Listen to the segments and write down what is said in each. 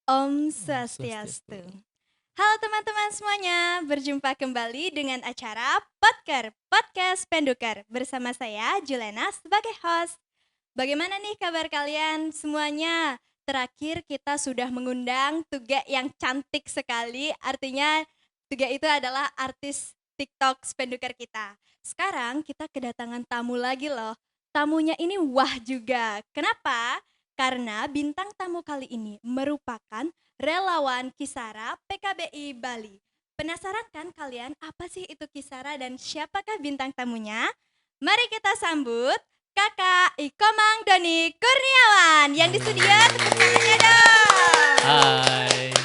Om Om Swastiastu. Swastiastu. Halo teman-teman semuanya, berjumpa kembali dengan acara Podcast Penduker bersama saya Julena sebagai host. Bagaimana nih kabar kalian semuanya? Terakhir kita sudah mengundang Tuga yang cantik sekali, artinya Tuga itu adalah artis TikTok Penduker kita. Sekarang kita kedatangan tamu lagi loh. Tamunya ini wah juga. Kenapa? Karena bintang tamu kali ini merupakan relawan Kisara PKBI Bali. Penasaran kan kalian apa sih itu Kisara dan siapakah bintang tamunya? Mari kita sambut Kakak Ikomang Doni Kurniawan yang di studio, tepuk tangannya dong. Hai.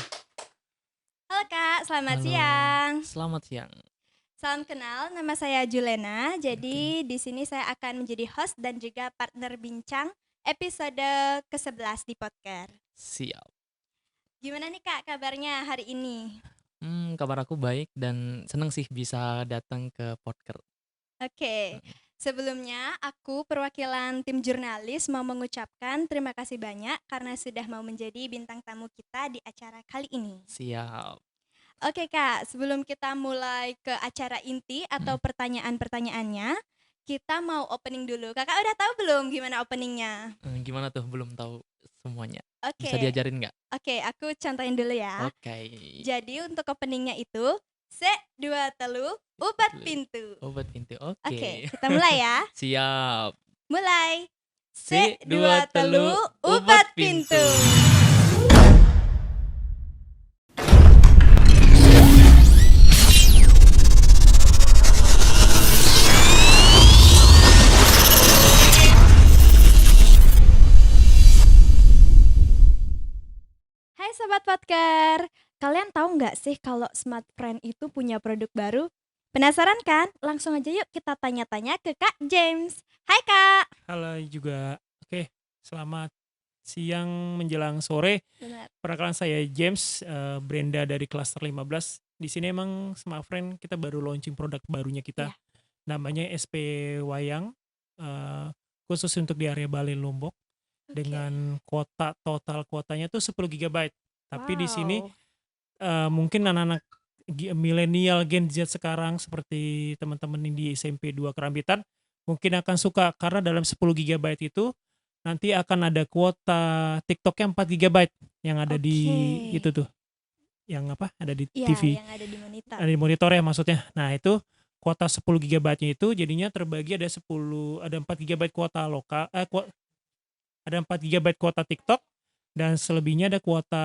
Halo Kak, selamat Halo. siang. Selamat siang. Salam kenal, nama saya Julena. Jadi di sini saya akan menjadi host dan juga partner bincang episode ke-11 di podcast. Siap. Gimana nih Kak kabarnya hari ini? Kabar aku baik dan seneng sih bisa datang ke podcast. Oke, sebelumnya aku perwakilan tim jurnalis mau mengucapkan terima kasih banyak karena sudah mau menjadi bintang tamu kita di acara kali ini. Siap. Oke Kak, sebelum kita mulai ke acara inti atau Mm. pertanyaan-pertanyaannya, kita mau opening dulu. Kakak udah tahu belum gimana openingnya? Gimana tuh? Belum tahu semuanya. Bisa Oke, diajarin nggak? oke, aku contohin dulu ya. Oke. Jadi untuk openingnya itu, dua telu, ubat pintu. Obat pintu. Oke, Oke. kita mulai ya. Siap. Mulai. Dua Dua telu, telu, ubat obat pintu. pintu. Hai Sobat Podker, kalian tahu nggak sih kalau Smart Friend itu punya produk baru? Penasaran kan? Langsung aja yuk kita tanya-tanya ke Kak James. Hai Kak. Halo juga. Oke, selamat siang menjelang sore. Benar. Perkenalkan saya James, Brenda dari Cluster 15. Di sini emang Smart Friend kita baru launching produk barunya kita. Iya. Namanya SP Wayang, khusus untuk di area Bali Lombok. Oke. Dengan total kuotanya tuh 10 GB. Tapi di sini Wow. mungkin anak-anak milenial Gen Z sekarang seperti teman-teman yang di SMP 2 Kerambitan mungkin akan suka karena dalam 10 GB itu nanti akan ada kuota TikToknya 4 GB yang ada di Oke. itu tuh. Yang apa? Ada di Iya, TV. yang ada di monitor. Ada di monitor ya maksudnya. Nah, itu kuota 10 GB-nya itu jadinya terbagi ada 4 GB kuota lokal ada 4 GB kuota TikTok dan selebihnya ada kuota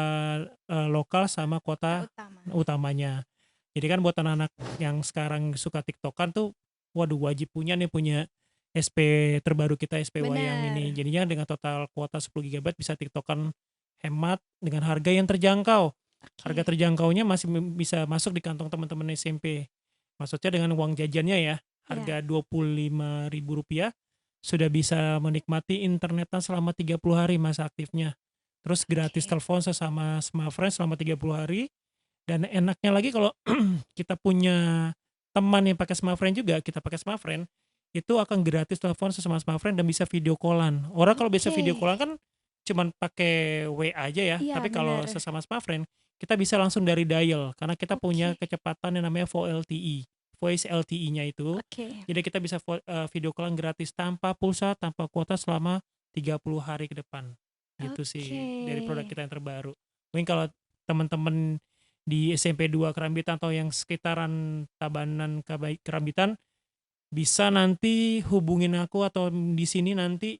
lokal sama kuota Utama. utamanya. Jadi kan buat anak-anak yang sekarang suka TikTokan tuh, waduh wajib punya SP terbaru kita, SP Wayang Benar. ini. Jadinya dengan total kuota 10 GB bisa TikTokan hemat dengan harga yang terjangkau. Harga Oke. terjangkaunya masih bisa masuk di kantong teman-teman SMP. Maksudnya dengan uang jajannya ya, harga Iya. Rp25.000 sudah bisa menikmati internetan selama 30 hari masa aktifnya. Terus gratis Oke. telepon sesama Smartfriend selama 30 hari. Dan enaknya lagi kalau kita punya teman yang pakai Smartfriend juga, kita pakai Smartfriend, itu akan gratis telepon sesama Smartfriend dan bisa video callan. Orang kalau bisa video Oke. callan kan cuman pakai WA aja ya, Iya, tapi kalau benar. sesama Smartfriend, kita bisa langsung dari dial karena kita punya Oke. kecepatan yang namanya VoLTE. Voice LTE-nya itu. Oke. Jadi kita bisa video callan gratis tanpa pulsa, tanpa kuota selama 30 hari ke depan. Gitu sih dari produk Oke. kita yang terbaru. Mungkin kalau teman-teman di SMP 2 Kerambitan atau yang sekitaran Tabanan Kerambitan bisa nanti hubungin aku atau di sini nanti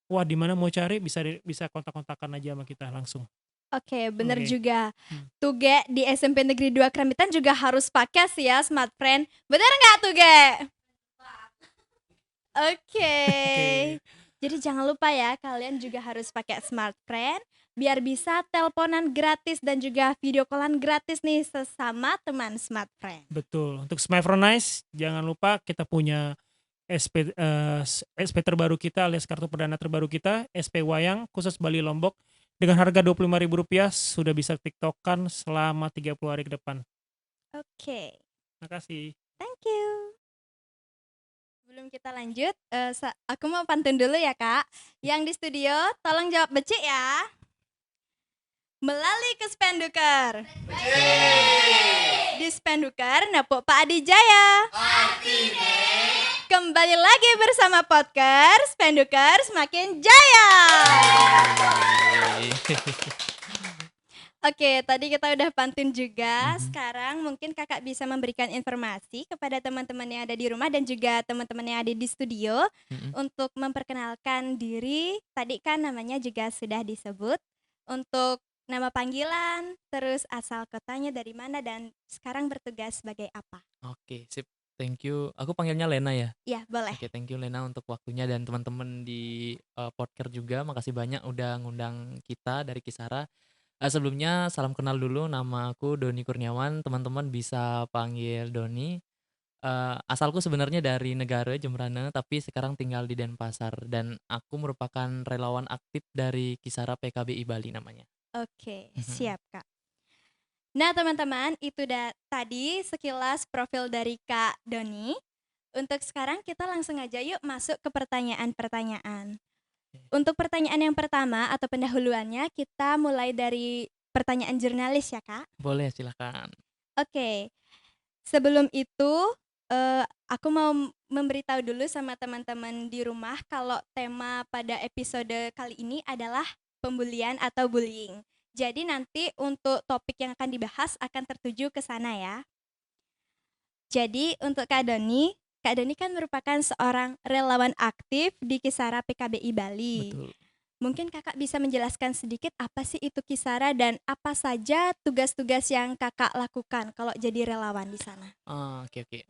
di mana mau cari bisa kontak-kontakan aja sama kita langsung. Oke, bener Oke. juga. Hmm. Tuge di SMP Negeri 2 Kerambitan juga harus pakai sih ya Smart Friend. Bener nggak Tuge? Oke. Oke. Jadi jangan lupa ya, kalian juga harus pakai Smart Friend biar bisa teleponan gratis dan juga video callan gratis nih sesama teman Smart Friend. Betul. Untuk Smartphone-ize jangan lupa kita punya SP terbaru kita alias kartu perdana terbaru kita, SP Wayang khusus Bali Lombok dengan harga Rp25.000 sudah bisa TikTokan selama 30 hari ke depan. Oke. Makasih. Thank you. Sebelum kita lanjut, aku mau pantun dulu ya Kak. Yang di studio tolong jawab becik ya. melalui ke Spendukar. Di Spendukar napuk Pak Adi Jaya. Kembali lagi bersama podcast Spendukar semakin jaya. Oke, tadi kita udah pantun juga. Sekarang mungkin kakak bisa memberikan informasi kepada teman-teman yang ada di rumah dan juga teman-teman yang ada di studio untuk memperkenalkan diri. Tadi kan namanya juga sudah disebut. Untuk nama panggilan, terus asal kotanya dari mana dan sekarang bertugas sebagai apa. Oke, sip. Thank you. Aku panggilnya Lena ya. Ya, boleh. Oke, thank you Lena untuk waktunya dan teman-teman di podcast juga. Makasih banyak udah ngundang kita dari Kisara. Sebelumnya salam kenal dulu, nama aku Doni Kurniawan. Teman-teman bisa panggil Doni. Asalku sebenarnya dari negara Jembrana, tapi sekarang tinggal di Denpasar dan aku merupakan relawan aktif dari Kisara PKBI Bali namanya. Oke, siap Kak. Nah teman-teman, itu tadi sekilas profil dari Kak Doni. Untuk sekarang kita langsung aja yuk masuk ke pertanyaan-pertanyaan. Untuk pertanyaan yang pertama atau pendahuluannya, kita mulai dari pertanyaan jurnalis ya Kak. Boleh, silakan. Oke, sebelum itu aku mau memberitahu dulu sama teman-teman di rumah kalau tema pada episode kali ini adalah pembulian atau bullying. Jadi nanti untuk topik yang akan dibahas akan tertuju ke sana ya. Jadi untuk Kak Doni kan merupakan seorang relawan aktif di Kisara PKBI Bali. Betul. Mungkin kakak bisa menjelaskan sedikit apa sih itu Kisara dan apa saja tugas-tugas yang kakak lakukan kalau jadi relawan di sana. Oke.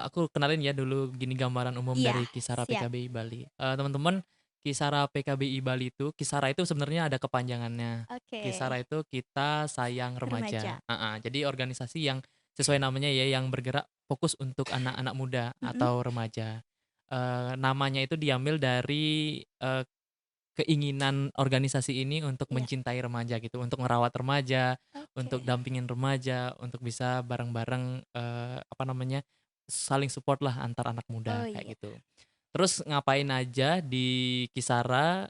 Aku kenalin ya dulu gini gambaran umum Iya, dari Kisara siap. PKBI Bali. Teman-teman, Kisara PKBI Bali itu, Kisara itu sebenarnya ada kepanjangannya. Oke. Kisara itu kita sayang Remaja. remaja. Jadi organisasi yang sesuai namanya ya, yang bergerak fokus untuk anak-anak muda atau remaja. Namanya itu diambil dari keinginan organisasi ini untuk Iya. mencintai remaja gitu, untuk ngerawat remaja, untuk Oke. dampingin remaja, untuk bisa bareng-bareng saling support lah antar anak muda Oh kayak iya. gitu. Terus ngapain aja di Kisara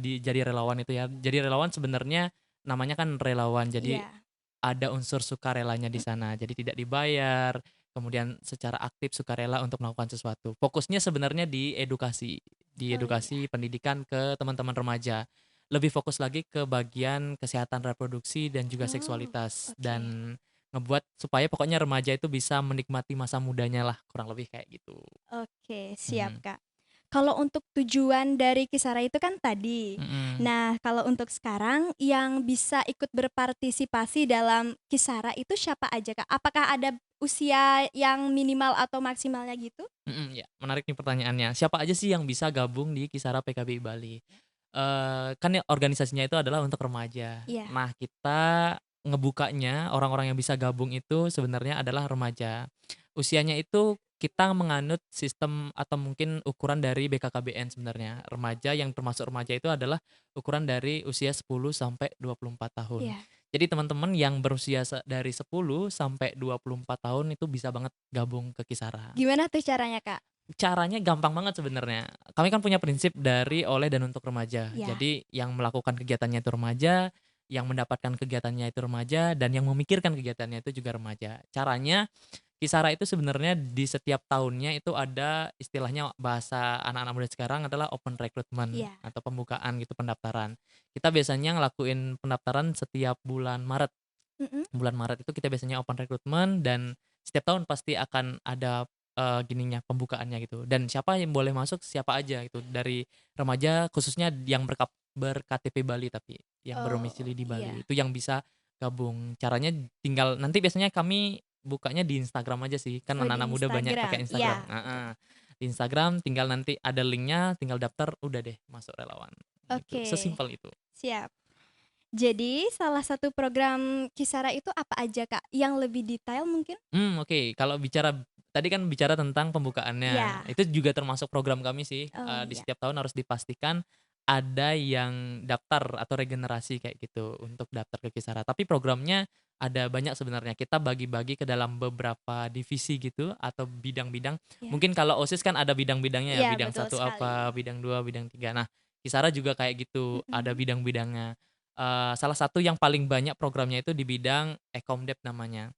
jadi relawan itu ya. Jadi relawan sebenarnya namanya kan relawan. Jadi Iya. ada unsur sukarelanya di sana. Jadi tidak dibayar, kemudian secara aktif sukarela untuk melakukan sesuatu. Fokusnya sebenarnya di edukasi, Oh iya. pendidikan ke teman-teman remaja. Lebih fokus lagi ke bagian kesehatan reproduksi dan juga Oh, seksualitas oke. dan ngebuat supaya pokoknya remaja itu bisa menikmati masa mudanya lah, kurang lebih kayak gitu. Oke, siap Mhm. Kak. Kalau untuk tujuan dari Kisara itu kan tadi. Mhm. Nah, kalau untuk sekarang yang bisa ikut berpartisipasi dalam Kisara itu siapa aja Kak? Apakah ada usia yang minimal atau maksimalnya gitu? Ya, menarik nih pertanyaannya. Siapa aja sih yang bisa gabung di Kisara PKBI Bali? Kan ya organisasinya itu adalah untuk remaja. Iya. Nah, kita ngebukanya orang-orang yang bisa gabung itu sebenarnya adalah remaja. Usianya itu kita menganut sistem atau mungkin ukuran dari BKKBN sebenarnya. Remaja yang termasuk remaja itu adalah ukuran dari usia 10 sampai 24 tahun. Iya. Jadi teman-teman yang berusia dari 10 sampai 24 tahun itu bisa banget gabung ke Kisara. Gimana tuh caranya Kak? Caranya gampang banget sebenarnya. Kami kan punya prinsip dari, oleh, dan untuk remaja. Iya. Jadi yang melakukan kegiatannya itu remaja, yang mendapatkan kegiatannya itu remaja, dan yang memikirkan kegiatannya itu juga remaja. Caranya, Kisara itu sebenarnya di setiap tahunnya itu ada istilahnya bahasa anak-anak muda sekarang adalah open recruitment Iya. atau pembukaan gitu pendaftaran. Kita biasanya ngelakuin pendaftaran setiap bulan Maret. Bulan Maret itu kita biasanya open recruitment dan setiap tahun pasti akan ada gininya pembukaannya gitu. Dan siapa yang boleh masuk siapa aja gitu dari remaja khususnya yang ber-KTP Bali tapi yang Oh, berdomisili di Bali iya. itu yang bisa gabung. Caranya tinggal nanti biasanya kami bukanya di Instagram aja sih. Kan Oh, di anak-anak muda banyak Instagram. pakai Iya. Instagram. Di Instagram tinggal nanti ada linknya, tinggal daftar udah deh masuk relawan. Gitu. Oke. Sesimpel itu. Siap. Jadi salah satu program Kisara itu apa aja Kak? Yang lebih detail mungkin? Oke. Kalau tadi kan bicara tentang Iya. pembukaannya, itu juga termasuk program kami sih, Oh di iya. setiap tahun harus dipastikan ada yang daftar atau regenerasi kayak gitu untuk daftar ke Kisara. Tapi programnya ada banyak sebenarnya, kita bagi-bagi ke dalam beberapa divisi gitu atau bidang-bidang. Iya. Mungkin kalau OSIS kan ada bidang-bidangnya ya, Iya, bidang betul 1 sekali. apa, bidang 2, bidang 3. Nah, Kisara juga kayak gitu, ada Mhm. bidang-bidangnya. salah satu yang paling banyak programnya itu di bidang Ekomdep namanya,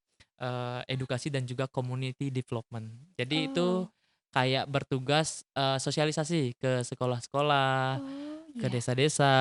edukasi dan juga community development. Jadi itu Oh. kayak bertugas, sosialisasi ke sekolah-sekolah, Oh, ke iya. desa-desa,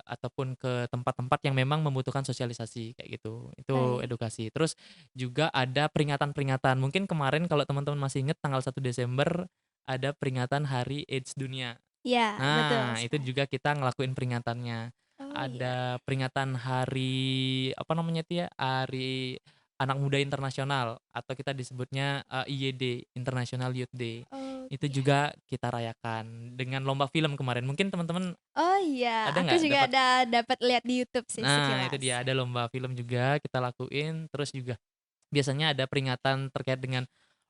ataupun ke tempat-tempat yang memang membutuhkan sosialisasi kayak gitu. Itu Baik. edukasi. Terus juga ada peringatan-peringatan. Mungkin kemarin kalau teman-teman masih ingat tanggal 1 Desember ada peringatan Hari AIDS Dunia. Iya, betul Nah, itu sekali. juga kita ngelakuin peringatannya. Oh, iya. Ada peringatan hari, apa namanya itu ya, Hari Anak Muda Internasional atau kita disebutnya, IYD, International Youth Day. Oh, Itu iya. juga kita rayakan dengan lomba film kemarin. Mungkin teman-teman Oh, iya, ada aku nggak juga dapat. ada dapat lihat di YouTube sih Nah, itu sekilas. dia, ada lomba film juga kita lakuin, terus juga biasanya ada peringatan terkait dengan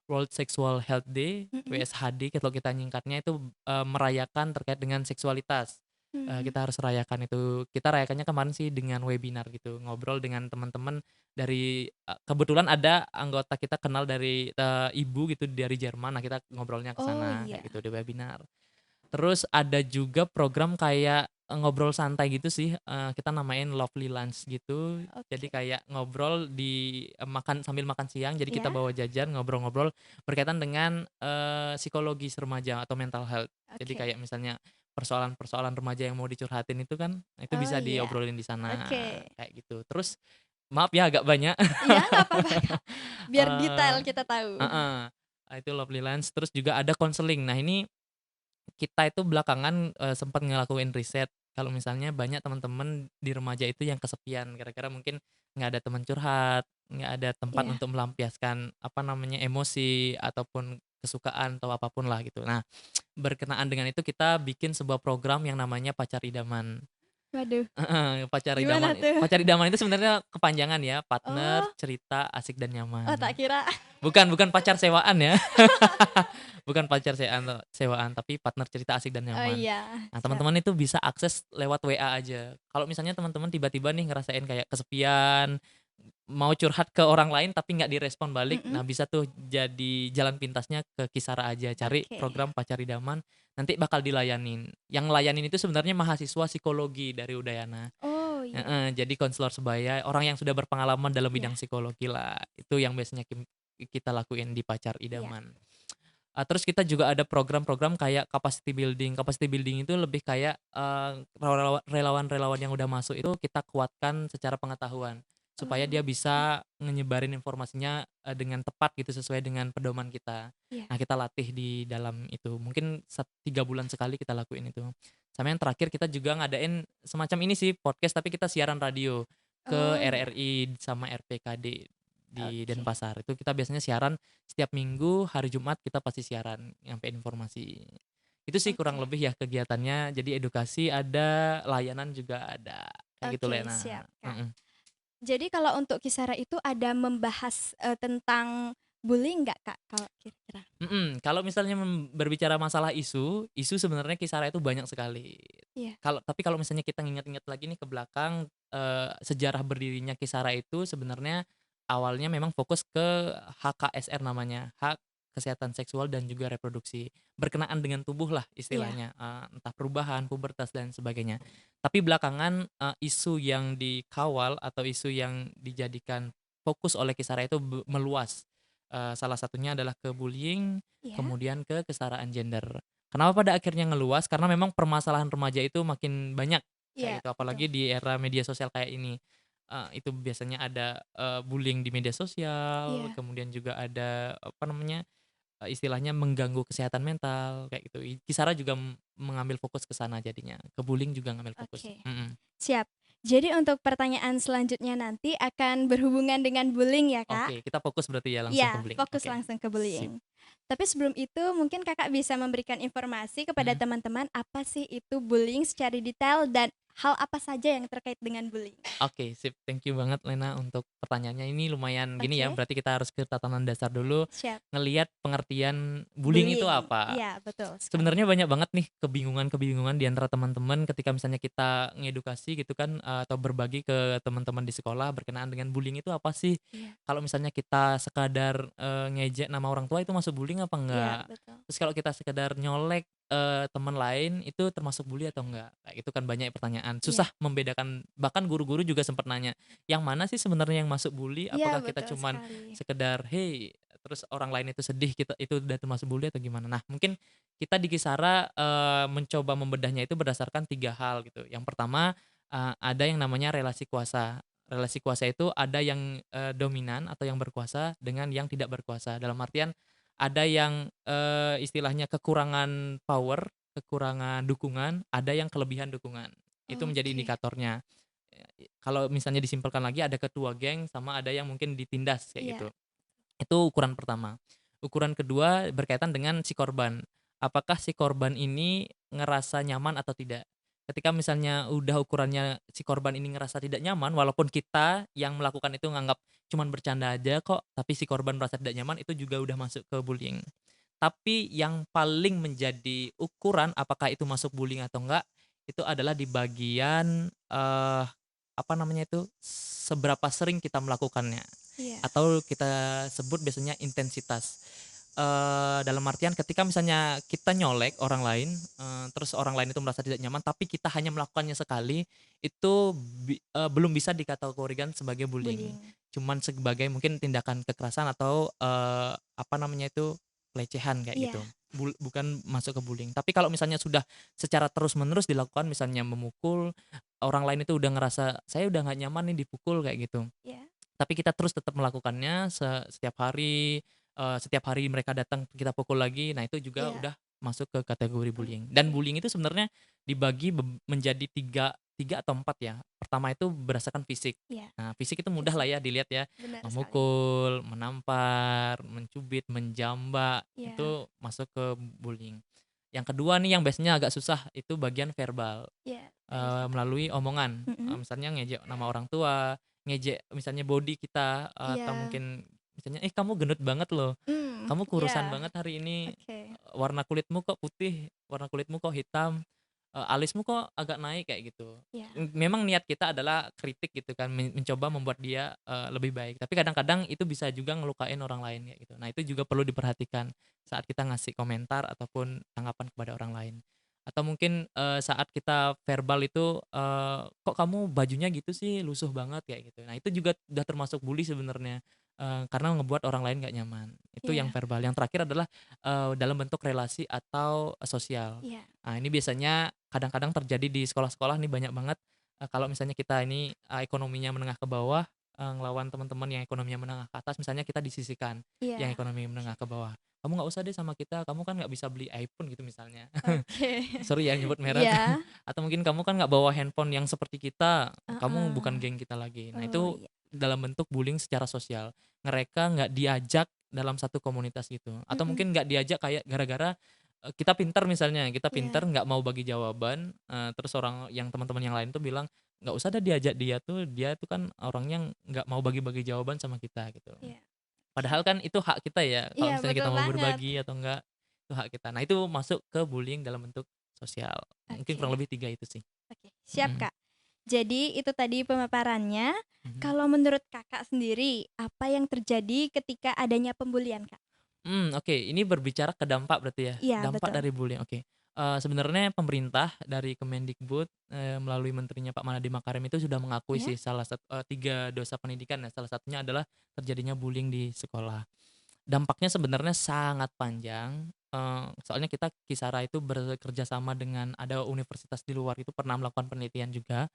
World Sexual Health Day, Mhm. WSHD kalau kita nyingkatnya itu, merayakan terkait dengan seksualitas. Mhm. Kita harus rayakan itu. Kita rayakannya kemarin sih dengan webinar gitu, ngobrol dengan teman-teman dari kebetulan ada anggota kita kenal dari, ibu gitu dari Jerman. Nah, kita ngobrolnya ke Oh, sana iya. kayak gitu di webinar. Terus ada juga program kayak, ngobrol santai gitu sih, kita namain Lovely Lunch gitu. Jadi Oke. kayak ngobrol makan sambil makan siang, jadi kita Ya. bawa jajan, ngobrol-ngobrol berkaitan dengan, psikologis remaja atau mental health. Jadi Oke. kayak misalnya persoalan-persoalan remaja yang mau dicurhatin itu kan, itu Oh, bisa iya. diobrolin di sana, Oke. kayak gitu. Terus maaf ya agak banyak. Iya, nggak apa-apa, Kak. Biar Eee detail kita tahu. heeh, itu Lovely Lunch, terus juga ada konseling. Nah, ini kita itu belakangan, sempat ngelakuin riset kalau misalnya banyak teman-teman di remaja itu yang kesepian, gara-gara mungkin nggak ada teman curhat, nggak ada tempat Iya. untuk melampiaskan, apa namanya, emosi ataupun kesukaan atau apapun lah gitu. Nah, berkenaan dengan itu kita bikin sebuah program yang namanya Pacar Idaman. Waduh, Heeh, gimana tuh? Pacar Idaman itu sebenarnya kepanjangan ya, partner, Oh, cerita, asik dan oh tak nyaman. kira. Bukan pacar sewaan ya. Bukan pacar sewaan, tapi partner cerita asik dan Oh, nyaman. iya, Nah, siap. teman-teman itu bisa akses lewat WA aja. Kalau misalnya teman-teman tiba-tiba nih ngerasain kayak kesepian, mau curhat ke orang lain tapi nggak direspon balik, Mhm. nah bisa tuh jadi jalan pintasnya ke Kisara aja, cari Oke. program Pacar Idaman, nanti bakal dilayanin. Yang ngelayanin itu sebenarnya mahasiswa psikologi dari Udayana. Oh, iya. Heeh, jadi konselor sebaya, orang yang sudah berpengalaman dalam Iya. bidang psikologi lah. Itu yang biasanya kita lakuin di Pacar Iya. Idaman. Terus kita juga ada program-program kayak capacity building. Capacity building itu lebih kayak, relawan-relawan yang udah masuk itu kita kuatkan secara pengetahuan, supaya Oh, dia bisa nyebarin informasinya, dengan tepat gitu sesuai dengan pedoman kita. iya. Nah, kita latih di dalam itu, mungkin 3 bulan sekali kita lakuin itu. Sama yang terakhir kita juga ngadain semacam ini sih, podcast tapi kita siaran radio ke Oh, iya. RRI sama RPKD di Oke. Denpasar. Itu kita biasanya siaran setiap minggu, hari Jumat kita pasti siaran, nyampein informasi. Itu sih kurang Oke. lebih ya kegiatannya, jadi edukasi ada, layanan juga ada, kayak gitu Oke, Lena, siap, Kak. mhm. Jadi kalau untuk Kisara itu ada membahas, tentang bullying nggak, Kak, kalau kira-kira? Kalau misalnya berbicara masalah isu sebenarnya Kisara itu banyak sekali. Iya. Tapi kalau misalnya kita nginget-nginget lagi nih ke belakang, sejarah berdirinya Kisara itu sebenarnya awalnya memang fokus ke HKSR namanya, Hak Kesehatan Seksual dan juga Reproduksi. Berkenaan dengan tubuh lah Iya. istilahnya, entah perubahan, pubertas dan sebagainya. Tapi belakangan, isu yang dikawal atau isu yang dijadikan fokus oleh Kisara itu meluas. Salah satunya adalah ke bullying, Iya. kemudian ke kesetaraan gender. Kenapa pada akhirnya ngeluas? Karena memang permasalahan remaja itu makin banyak kayak Iya, gitu, betul. apalagi di era media sosial kayak ini. Itu biasanya ada, bullying di media sosial, Iya. kemudian juga ada, apa namanya, istilahnya mengganggu kesehatan mental kayak gitu. Kisara juga mengambil fokus ke sana jadinya, ke bullying juga ngambil fokus, Oke. mhm. Siap. Jadi untuk pertanyaan selanjutnya nanti akan berhubungan dengan bullying ya, Kak? Oke, kita fokus berarti ya langsung ke Iya, bullying, fokus oke. langsung ke Sip, bullying. Tapi sebelum itu mungkin Kakak bisa memberikan informasi kepada mhm. teman-teman apa sih itu bullying secara detail dan hal apa saja yang terkait dengan bullying? Oke, sip. Thank you banget Lena untuk pertanyaannya. Ini lumayan gini ya, Oke, berarti kita harus ke tatanan dasar dulu, siap. ngelihat pengertian bullying itu Bullying. apa. Iya, betul sekali. Sebenarnya banyak banget nih kebingungan-kebingungan di antara teman-teman ketika misalnya kita ngedukasi gitu kan, atau berbagi ke teman-teman di sekolah berkenaan dengan bullying itu apa sih? Iya. Kalau misalnya kita sekadar, ngejek nama orang tua itu masuk bullying apa Iya, enggak? betul. Terus kalau kita sekedar nyolek teman lain itu termasuk bully atau enggak? Kayak gitu kan banyak pertanyaan. Iya. Susah membedakan, bahkan guru-guru juga sempat nanya, "Yang mana sih sebenarnya yang masuk bully? Iya, Apakah kita betul cuman sekali. sekedar, 'Hey,' terus orang lain itu sedih, kita itu udah termasuk bully atau gimana?" Nah, mungkin kita di Kisara, mencoba membedahnya itu berdasarkan 3 hal gitu. Yang pertama, ada yang namanya relasi kuasa. Relasi kuasa itu ada yang, dominan atau yang berkuasa dengan yang tidak berkuasa. Dalam artian ada yang, istilahnya kekurangan power, kekurangan dukungan, ada yang kelebihan dukungan. Itu menjadi Oke. indikatornya. Kalau misalnya disimpulkan lagi ada ketua geng sama ada yang mungkin ditindas kayak Iya. gitu. Itu ukuran pertama. Ukuran kedua berkaitan dengan si korban. Apakah si korban ini ngerasa nyaman atau tidak? Ketika misalnya udah ukurannya si korban ini ngerasa tidak nyaman, walaupun kita yang melakukan itu nganggap cuman bercanda aja kok, tapi si korban merasa tidak nyaman, itu juga udah masuk ke bullying. Tapi yang paling menjadi ukuran apakah itu masuk bullying atau enggak, itu adalah di bagian, apa namanya itu, seberapa sering kita melakukannya. Iya. Atau kita sebut biasanya intensitas. Dalam artian ketika misalnya kita nyolek orang lain, terus orang lain itu merasa tidak nyaman, tapi kita hanya melakukannya sekali, itu belum bisa dikategorikan sebagai bullying. Bullying. Cuman sebagai mungkin tindakan kekerasan atau, apa namanya itu, pelecehan kayak gitu. Iya. Bukan masuk ke bullying. Tapi kalau misalnya sudah secara terus-menerus dilakukan, misalnya memukul, orang lain itu udah ngerasa, "Saya udah nggak nyaman nih dipukul," kayak gitu. Iya. Tapi kita terus tetap melakukannya setiap hari, setiap hari mereka datang kita pukul lagi, nah itu juga Iya. udah masuk ke kategori bullying. Dan Oke. bullying itu sebenarnya dibagi menjadi tiga tiga atau 4 ya. Pertama itu berdasarkan fisik. Iya. Nah, fisik itu mudah lah Fisik. ya dilihat ya, Benar sekali. memukul, menampar, mencubit, menjambak, Iya. itu masuk ke bullying. Yang kedua nih yang biasanya agak susah, itu bagian verbal. Iya. Tadi apa? Melalui omongan, Mhm. misalnya ngejek nama orang tua, ngejek misalnya body kita, atau Iya. mungkin misalnya, "Eh, kamu gendut banget loh, kamu kurusan Iya. banget hari ini, Oke. warna kulitmu kok putih, warna kulitmu kok hitam, alismu kok agak naik," kayak gitu. Iya. Memang niat kita adalah kritik gitu kan, mencoba membuat dia, lebih baik, tapi kadang-kadang itu bisa juga ngelukain orang lain kayak gitu. Nah, itu juga perlu diperhatikan saat kita ngasih komentar ataupun tanggapan kepada orang lain. Atau mungkin, saat kita verbal itu, "Kok kamu bajunya gitu sih, lusuh banget," kayak gitu. Nah, itu juga udah termasuk bully sebenarnya, karena ngebuat orang lain nggak nyaman. Itu yang Iya. verbal. Yang terakhir adalah, dalam bentuk relasi atau, sosial. Iya. Nah, ini biasanya kadang-kadang terjadi di sekolah-sekolah nih banyak banget, kalau misalnya kita ini, ekonominya menengah ke bawah, ngelawan teman-teman yang ekonominya menengah ke atas, misalnya kita disisihkan, yang Iya. ekonomi menengah ke bawah. "Kamu nggak usah deh sama kita, kamu kan nggak bisa beli iPhone," gitu misalnya. Oke. Sorry ya nyebut merek. Iya. Atau mungkin, "Kamu kan nggak bawa handphone yang seperti kita, kamu bukan Heeh. geng kita lagi." Nah, Oh, itu iya. dalam bentuk bullying secara sosial. Mereka nggak diajak dalam satu komunitas gitu, atau Mhm. mungkin nggak diajak kayak gara-gara, kita pinter misalnya, kita pinter Iya. nggak mau bagi jawaban, terus orang yang teman-teman yang lain tuh bilang, "Nggak usah dah diajak dia tuh kan orangnya nggak mau bagi-bagi jawaban sama kita," gitu. Iya. Oke. Padahal kan itu hak kita ya, kalau Iya, misalnya kita betul mau banget. berbagi atau enggak, itu hak kita. Nah, itu masuk ke bullying dalam bentuk sosial. Mungkin kurang Oke. lebih 3 itu sih. Oke. Siap, Mhm, Kak. Jadi itu tadi pemaparannya. mhm. Kalau menurut Kakak sendiri, apa yang terjadi ketika adanya pembulian, Kak? Oke, ini berbicara ke dampak berarti ya? Iya, Dampak betul. dari bullying, oke. Sebenarnya pemerintah dari Kemendikbud, melalui menterinya Pak Nadiem Makarim itu sudah mengakui Ya? sih 3 dosa pendidikan ya, salah satunya adalah terjadinya bullying di sekolah. Dampaknya sebenarnya sangat panjang, soalnya kita Kisara itu bekerja sama dengan ada universitas di luar itu pernah melakukan penelitian juga,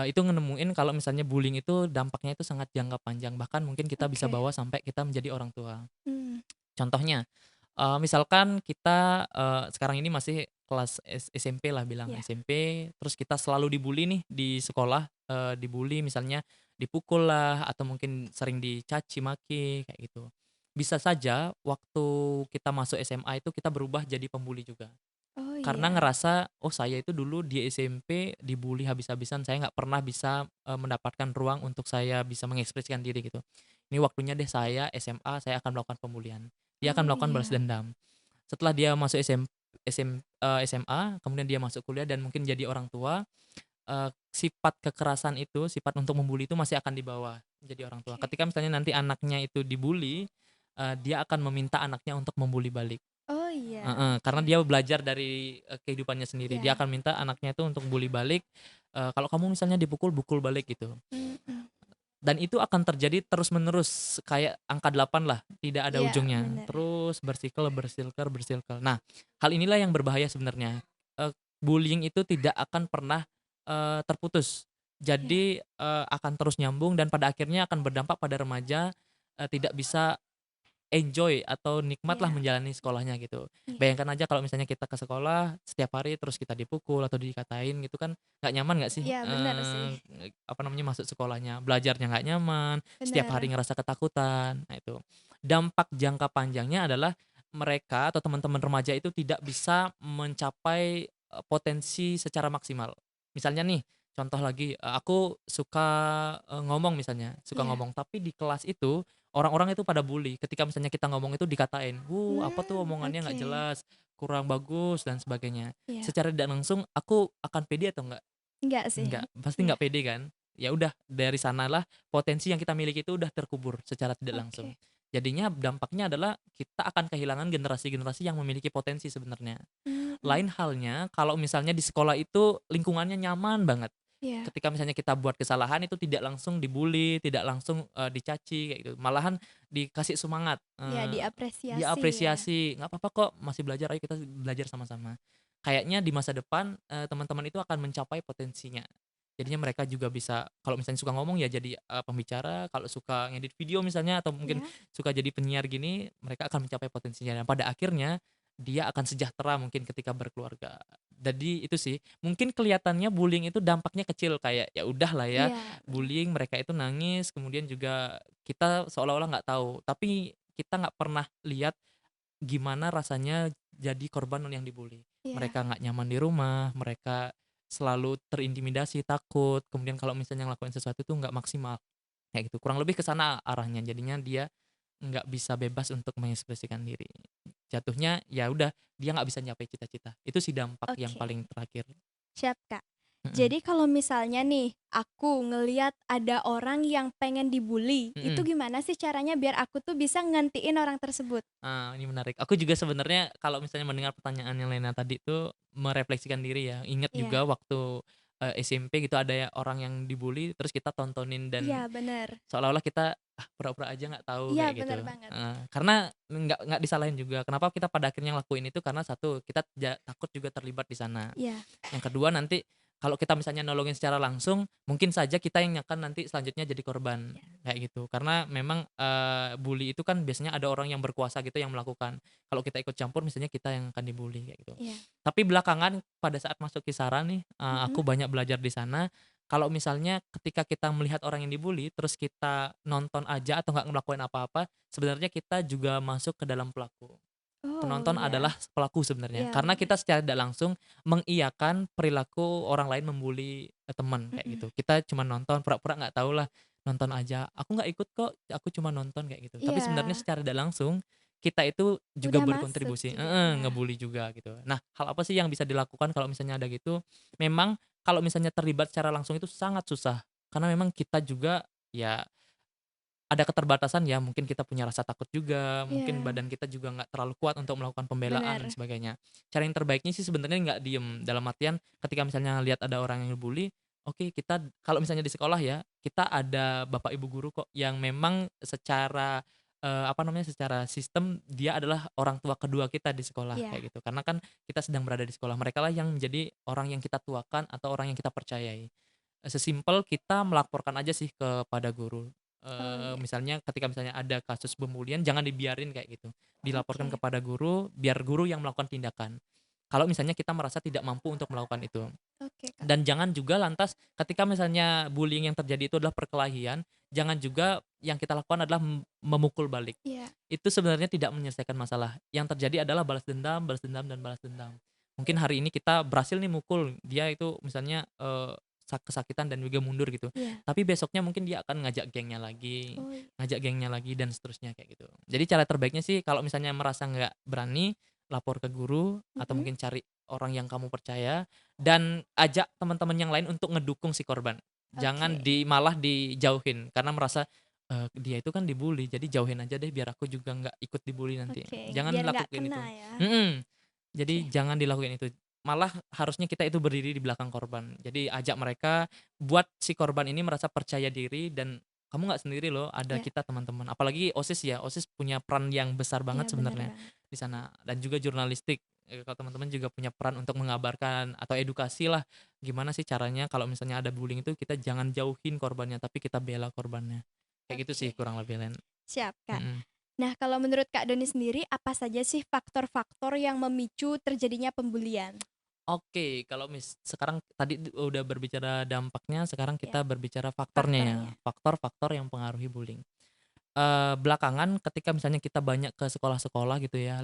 itu nemuin kalau misalnya bullying itu dampaknya itu sangat jangka panjang, bahkan mungkin kita bisa Oke. bawa sampai kita menjadi orang tua. Mmm. Contohnya, misalkan kita, sekarang ini masih kelas SMP lah bilang, Iya. SMP, terus kita selalu dibully nih di sekolah, dibully misalnya dipukul lah atau mungkin sering dicaci maki kayak gitu. Bisa saja waktu kita masuk SMA itu kita berubah jadi pembuli juga. Oh, Karena iya. ngerasa, "Oh, saya itu dulu di SMP dibully habis-habisan, saya nggak pernah bisa, mendapatkan ruang untuk saya bisa mengekspresikan diri," gitu. "Ini waktunya deh saya SMA, saya akan melakukan pembulian." Dia akan Oh, melakukan balas iya. dendam. Setelah dia masuk SMA, kemudian dia masuk kuliah dan mungkin jadi orang tua, sifat kekerasan itu, sifat untuk membuli itu masih akan dibawa menjadi orang tua. Oke. Ketika misalnya nanti anaknya itu dibully, dia akan meminta anaknya untuk membuli balik. Oh, iya. Karena Oke. dia belajar dari, kehidupannya sendiri. Dia Iya. akan minta anaknya itu untuk bully balik, kalau kamu misalnya dipukul, pukul balik gitu. Mhm. Dan itu akan terjadi terus-menerus kayak angka 8 lah, tidak ada Iya, ujungnya. bener. Terus bersilker. Nah, hal inilah yang berbahaya sebenarnya. Bullying itu tidak akan pernah, terputus. Iya. Jadi, akan terus nyambung dan pada akhirnya akan berdampak pada remaja, tidak bisa enjoy atau nikmatlah Iya. menjalani sekolahnya gitu. Iya. Bayangkan aja kalau misalnya kita ke sekolah setiap hari terus kita dipukul atau dikatain gitu kan nggak nyaman nggak sih? Iya, bener sih. Apa namanya, masuk sekolahnya, belajarnya nggak nyaman, setiap hari Bener. ngerasa ketakutan. Nah itu. Dampak jangka panjangnya adalah mereka atau teman-teman remaja itu tidak bisa mencapai, potensi secara maksimal. Misalnya nih, contoh lagi, aku suka, ngomong misalnya, suka Iya. ngomong tapi di kelas itu orang-orang itu pada bully ketika misalnya kita ngomong itu dikatain, apa tuh omongannya nggak Oke. jelas, kurang bagus dan sebagainya." Iya. Secara tidak langsung aku akan pede atau enggak? Enggak sih. Enggak, pasti Iya. nggak pede kan? Ya udah dari sanalah potensi yang kita miliki itu udah terkubur secara tidak langsung. Oke. Jadinya dampaknya adalah kita akan kehilangan generasi-generasi yang memiliki potensi sebenarnya. Mhm. Lain halnya kalau misalnya di sekolah itu lingkungannya nyaman banget. Iya. Ketika misalnya kita buat kesalahan itu tidak langsung dibully, tidak langsung, dicaci kayak gitu. Malahan dikasih semangat, Iya, diapresiasi ya. diapresiasi, "Nggak apa-apa kok, masih belajar, ayo kita belajar sama-sama." Kayaknya di masa depan, teman-teman itu akan mencapai potensinya. Jadinya mereka juga bisa kalau misalnya suka ngomong ya jadi, pembicara, kalau suka ngedit video misalnya atau mungkin Iya. suka jadi penyiar gini, mereka akan mencapai potensinya dan pada akhirnya dia akan sejahtera mungkin ketika berkeluarga. Jadi itu sih, mungkin kelihatannya bullying itu dampaknya kecil kayak ya udahlah ya, Iya, bener. bullying mereka itu nangis kemudian juga kita seolah-olah nggak tahu, tapi kita nggak pernah lihat gimana rasanya jadi korban yang dibully. Iya. Mereka nggak nyaman di rumah, mereka selalu terintimidasi, takut, kemudian kalau misalnya ngelakuin sesuatu itu nggak maksimal, kayak gitu. Kurang lebih ke sana arahnya, jadinya dia nggak bisa bebas untuk mengekspresikan diri. Jatuhnya ya udah, dia nggak bisa nyapai cita-cita. Itu sih dampak yang Oke. paling terakhir. Siap, Kak. Mhm, Jadi kalau misalnya nih, aku ngeliat ada orang yang pengen dibully, itu mhm. gimana sih caranya biar aku tuh bisa ngentiin orang tersebut? Ini menarik. Aku juga sebenarnya kalau misalnya mendengar pertanyaan yang Lena tadi itu merefleksikan diri ya. Ingat Iya. juga waktu, SMP gitu ada ya orang yang dibully terus kita tontonin dan Iya, bener. seolah-olah kita, pura-pura aja nggak tahu Iya, kayak gitu. bener banget. Karena nggak disalahin juga. Kenapa kita pada akhirnya ngelakuin itu karena satu, kita takut juga terlibat di sana. Iya. Yang kedua nanti kalau kita misalnya nolongin secara langsung, mungkin saja kita yang akan nanti selanjutnya jadi korban, Iya. kayak gitu. Karena memang, bully itu kan biasanya ada orang yang berkuasa gitu yang melakukan. Kalau kita ikut campur misalnya kita yang akan dibully kayak gitu. Iya. Tapi belakangan pada saat masuk kisaran nih, Mhm. aku banyak belajar di sana, kalau misalnya ketika kita melihat orang yang dibully, terus kita nonton aja atau nggak ngelakuin apa-apa, sebenarnya kita juga masuk ke dalam pelaku. Oh, Penonton iya. adalah pelaku sebenarnya, Iya, karena bener. kita secara tidak langsung mengiyakan perilaku orang lain membuli, teman kayak Mhm. gitu. Kita cuma nonton, pura-pura nggak tahu lah, nonton aja, "Aku nggak ikut kok, aku cuma nonton," kayak gitu. Tapi sebenarnya Iya, secara tidak langsung, kita itu juga udah masuk berkontribusi juga, ya. ngebully juga gitu. Nah, hal apa sih yang bisa dilakukan kalau misalnya ada gitu? Memang kalau misalnya terlibat secara langsung itu sangat susah, karena memang kita juga ya ada keterbatasan ya, mungkin kita punya rasa takut juga, mungkin Iya, badan kita juga nggak terlalu kuat untuk melakukan pembelaan dan bener. sebagainya. Cara yang terbaiknya sih sebenarnya nggak diem, dalam artian ketika misalnya lihat ada orang yang ngebully, oke kita kalau misalnya di sekolah ya, kita ada bapak ibu guru kok yang memang secara, apa namanya, secara sistem dia adalah orang tua kedua kita di sekolah, Iya. kayak gitu. Karena kan kita sedang berada di sekolah, mereka lah yang menjadi orang yang kita tuakan atau orang yang kita percayai. Sesimpel kita melaporkan aja sih kepada guru. Oh, iya. Misalnya ketika misalnya ada kasus pembulian jangan dibiarin kayak gitu. Dilaporkan Oke. kepada guru, biar guru yang melakukan tindakan. Kalau misalnya kita merasa tidak mampu untuk melakukan itu. Oke, Kak. Dan jangan juga lantas ketika misalnya bullying yang terjadi itu adalah perkelahian, jangan juga yang kita lakukan adalah memukul balik. Iya. Itu sebenarnya tidak menyelesaikan masalah. Yang terjadi adalah balas dendam, dan balas dendam. Mungkin hari ini kita berhasil nih mukul, dia itu misalnya, kesakitan dan juga mundur gitu. Iya. Tapi besoknya mungkin dia akan Oh, iya. ngajak gengnya lagi dan seterusnya kayak gitu. Jadi cara terbaiknya sih kalau misalnya merasa nggak berani, lapor ke guru atau Mhm. mungkin cari orang yang kamu percaya dan ajak teman-teman yang lain untuk ngedukung si korban. Oke. Jangan malah dijauhin karena merasa, Dia itu kan dibully, jadi jauhin aja deh biar aku juga nggak ikut dibully nanti. Oke, Jangan biar nggak lakuin itu. kena ya. Mhm. Jadi Oke. jangan dilakuin itu. Malah harusnya kita itu berdiri di belakang korban. Jadi ajak mereka buat si korban ini merasa percaya diri dan kamu nggak sendiri loh, ada Ya, kita teman-teman. Apalagi OSIS ya, OSIS punya peran yang besar iya banget benar sebenarnya banget. di sana dan juga jurnalistik. Kalau teman-teman juga punya peran untuk mengabarkan atau edukasi lah gimana sih caranya kalau misalnya ada bullying itu kita jangan jauhin korbannya tapi kita bela korbannya. Kayak gitu sih Oke, kurang lebih Len. siap Kak. Mhm. Nah, kalau menurut Kak Doni sendiri, apa saja sih faktor-faktor yang memicu terjadinya pembulian? Oke, kalau sekarang tadi udah berbicara dampaknya, sekarang Ya, kita berbicara faktornya ya, faktornya. faktor-faktor yang mempengaruhi bullying. Belakangan ketika misalnya kita banyak ke sekolah-sekolah gitu ya,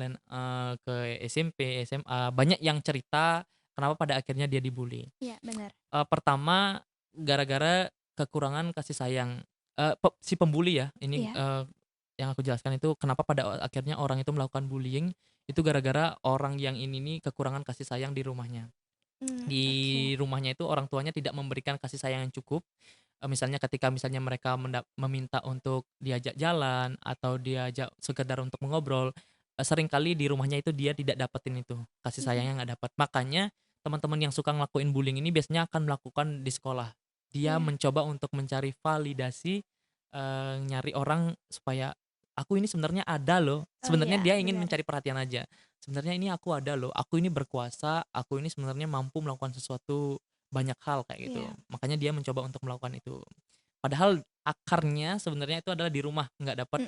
ke SMP, SMA, banyak yang cerita kenapa pada akhirnya dia dibully. Iya, benar. Pertama gara-gara kekurangan kasih sayang, si pembuli ya, ini, Iya. yang aku jelaskan itu kenapa pada akhirnya orang itu melakukan bullying, itu gara-gara orang yang ini nih kekurangan kasih sayang di rumahnya. Oke. Di rumahnya itu orang tuanya tidak memberikan kasih sayang yang cukup, misalnya ketika misalnya mereka meminta untuk diajak jalan atau diajak sekedar untuk mengobrol, seringkali di rumahnya itu dia tidak dapetin itu, kasih Mhm. sayangnya nggak dapat. Makanya teman-teman yang suka ngelakuin bullying ini biasanya akan melakukan di sekolah. Dia Iya. mencoba untuk mencari validasi, nyari orang supaya, "Aku ini sebenarnya ada loh." Oh Sebenarnya iya, dia ingin benar. mencari perhatian aja. "Sebenarnya ini aku ada loh, aku ini berkuasa, aku ini sebenarnya mampu melakukan sesuatu banyak hal," kayak gitu. Iya. Makanya dia mencoba untuk melakukan itu. Padahal akarnya sebenarnya itu adalah di rumah, nggak dapat,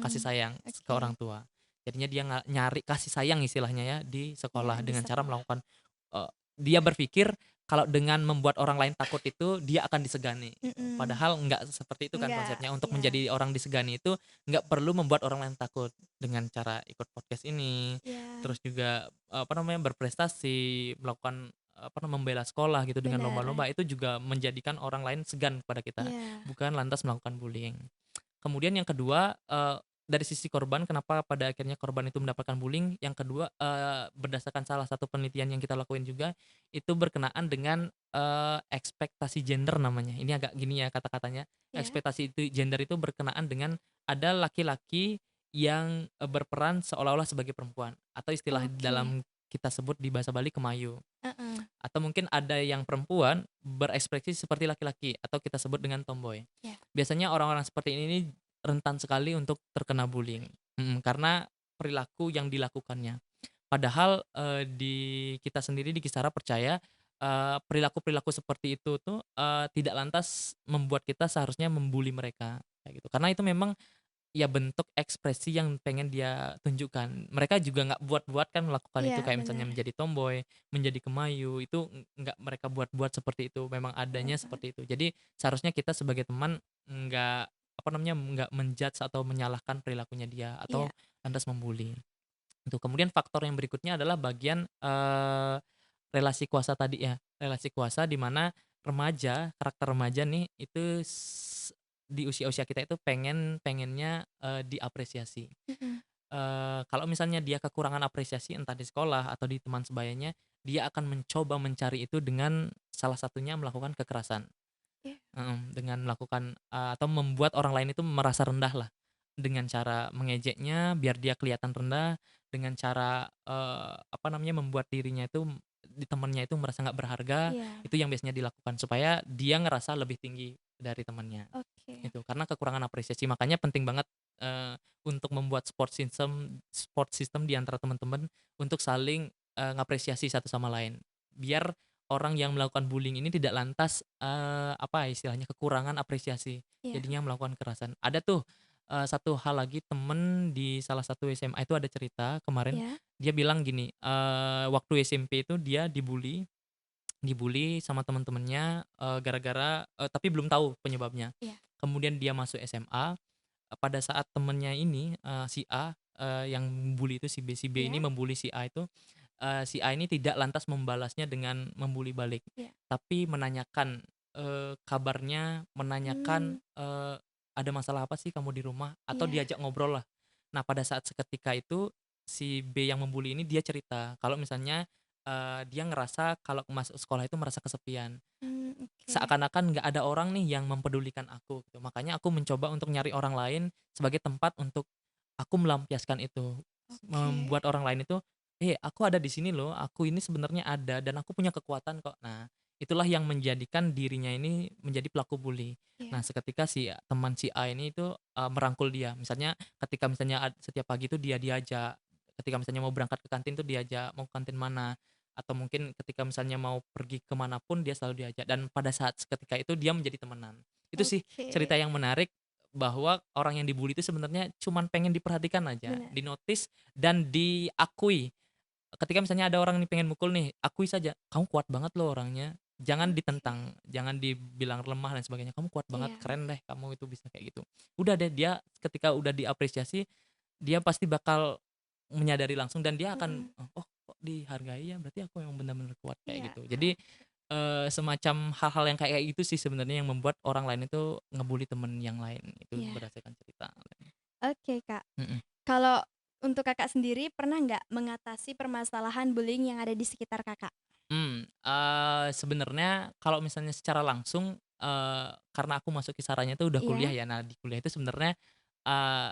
kasih Mhm. sayang ke Oke. orang tua. Jadinya dia nyari kasih sayang istilahnya ya di Iya, sekolah di dengan cara sekolah. melakukan, dia berpikir kalau dengan membuat orang lain takut itu dia akan disegani. Mhm. Padahal nggak seperti itu kan Enggak, konsepnya. Untuk iya. menjadi orang disegani itu nggak perlu membuat orang lain takut. Dengan cara ikut podcast ini, Iya, terus juga, apa namanya, berprestasi, melakukan, membela sekolah gitu dengan benar. lomba-lomba, itu juga menjadikan orang lain segan kepada kita, Iya. bukan lantas melakukan bullying. Kemudian yang kedua, dari sisi korban kenapa pada akhirnya korban itu mendapatkan bullying, yang kedua, berdasarkan salah satu penelitian yang kita lakuin juga, itu berkenaan dengan, ekspektasi gender namanya. Ini agak gini ya kata-katanya, Iya. ekspektasi itu gender itu berkenaan dengan ada laki-laki yang, berperan seolah-olah sebagai perempuan, atau istilah Oke. dalam kita sebut di bahasa Bali kemayu. Heeh. Atau mungkin ada yang perempuan berekspresi seperti laki-laki atau kita sebut dengan tomboy. Iya. Biasanya orang-orang seperti ini nih rentan sekali untuk terkena bullying, karena perilaku yang dilakukannya. Padahal, di kita sendiri di Kisara percaya, perilaku-perilaku seperti itu tuh, tidak lantas membuat kita seharusnya membuli mereka, kayak gitu. Karena itu memang ya bentuk ekspresi yang pengen dia tunjukkan. Mereka juga nggak buat-buat kan melakukan itu, Iya, kayak misalnya benar. menjadi tomboy, menjadi kemayu, itu nggak mereka buat-buat seperti itu, memang adanya Heeh. seperti itu. Jadi seharusnya kita sebagai teman nggak, apa namanya, nggak menjudge atau menyalahkan perilakunya dia Iya. atau lantas membuli. Itu. Kemudian faktor yang berikutnya adalah bagian, relasi kuasa tadi ya, relasi kuasa di mana remaja, karakter remaja nih itu di usia-usia kita itu pengennya, diapresiasi. Mhm. Kalau misalnya dia kekurangan apresiasi entah di sekolah atau di teman sebayanya, dia akan mencoba mencari itu dengan salah satunya melakukan kekerasan. Iya. Dengan melakukan, atau membuat orang lain itu merasa rendah lah, dengan cara mengejeknya biar dia kelihatan rendah, dengan cara, apa namanya, membuat dirinya itu di temennya itu merasa nggak berharga, Iya. itu yang biasanya dilakukan supaya dia ngerasa lebih tinggi dari temannya, Oke. itu. Karena kekurangan apresiasi, makanya penting banget, untuk membuat support system di antara teman-teman untuk saling, ngapresiasi satu sama lain. Biar orang yang melakukan bullying ini tidak lantas, apa ya istilahnya, kekurangan apresiasi, Iya. jadinya melakukan kekerasan. Ada tuh, satu hal lagi temen di salah satu SMA itu ada cerita kemarin, Iya. dia bilang gini, waktu SMP itu dia dibully dibully sama temen-temennya, gara-gara tapi belum tahu penyebabnya. Iya. Kemudian dia masuk SMA, pada saat temennya ini, si A, yang bully itu si B ini Iya. membuli si A itu, si A ini tidak lantas membalasnya dengan membuli balik, Iya. tapi menanyakan, kabarnya, menanyakan, Mmm. "Ada masalah apa sih kamu di rumah?" Atau Iya. diajak ngobrol lah. Nah, pada saat seketika itu, si B yang membuli ini dia cerita kalau misalnya, dia ngerasa kalau masuk sekolah itu merasa kesepian. Oke. Seakan-akan nggak ada orang nih yang mempedulikan aku gitu. Makanya aku mencoba untuk nyari orang lain sebagai tempat untuk aku melampiaskan itu. Oke. Membuat orang lain itu, aku ada di sini loh, aku ini sebenarnya ada dan aku punya kekuatan kok." Nah, itulah yang menjadikan dirinya ini menjadi pelaku bully. Nah, Iya. seketika teman si A ini itu, merangkul dia. Misalnya ketika misalnya setiap pagi itu dia diajak, ketika misalnya mau berangkat ke kantin tuh diajak, "Mau ke kantin mana?" Atau mungkin ketika misalnya mau pergi kemana pun dia selalu diajak dan pada saat seketika itu dia menjadi temenan. Itu sih Oke. cerita yang menarik bahwa orang yang dibully itu sebenarnya cuman pengen diperhatikan aja, Benar. di-notice dan diakui. Ketika misalnya ada orang nih pengen mukul nih, akui saja, "Kamu kuat banget loh orangnya." Jangan Oke. ditentang, jangan dibilang lemah dan sebagainya, "Kamu kuat banget, Iya. keren deh kamu itu bisa kayak gitu." Udah deh dia ketika udah diapresiasi, dia pasti bakal menyadari langsung dan dia akan, Mhm. "Oh kok dihargai ya, berarti aku memang benar-benar kuat," kayak Iya. gitu. Jadi, semacam hal-hal yang kayak gitu sih sebenarnya yang membuat orang lain itu ngebully temen yang lain, itu Iya. berdasarkan cerita. Oke, Kak. Mhm. Kalau untuk Kakak sendiri pernah nggak mengatasi permasalahan bullying yang ada di sekitar Kakak? Sebenarnya kalau misalnya secara langsung, karena aku masuk kisarannya itu udah kuliah Iya? ya. Nah, di kuliah itu sebenarnya, eee,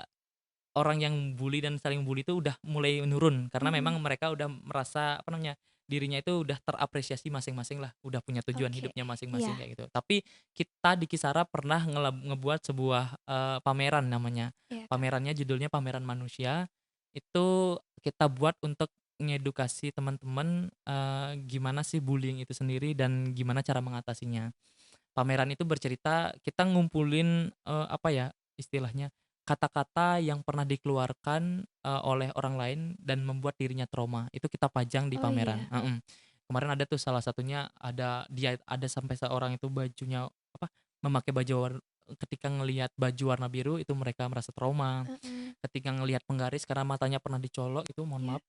orang yang bully dan saling bully itu udah mulai menurun karena memang Mhm. mereka udah merasa, apa namanya, dirinya itu udah terapresiasi masing-masing lah, udah punya tujuan Oke. hidupnya masing-masing Iya. kayak gitu. Tapi kita di Kisara pernah ngebuat sebuah, pameran namanya. Iya, Kak. Pamerannya judulnya Pameran Manusia. Itu kita buat untuk ngedukasi teman-teman, gimana sih bullying itu sendiri dan gimana cara mengatasinya. Pameran itu bercerita kita ngumpulin, apa ya istilahnya, kata-kata yang pernah dikeluarkan, oleh orang lain dan membuat dirinya trauma, itu kita pajang di Oh, pameran, iya. mhm. Kemarin ada tuh salah satunya ada sampai seorang itu bajunya apa, memakai baju ketika ngelihat baju warna biru itu mereka merasa trauma, Heeh. ketika ngelihat penggaris karena matanya pernah dicolok itu mohon Iya. maaf,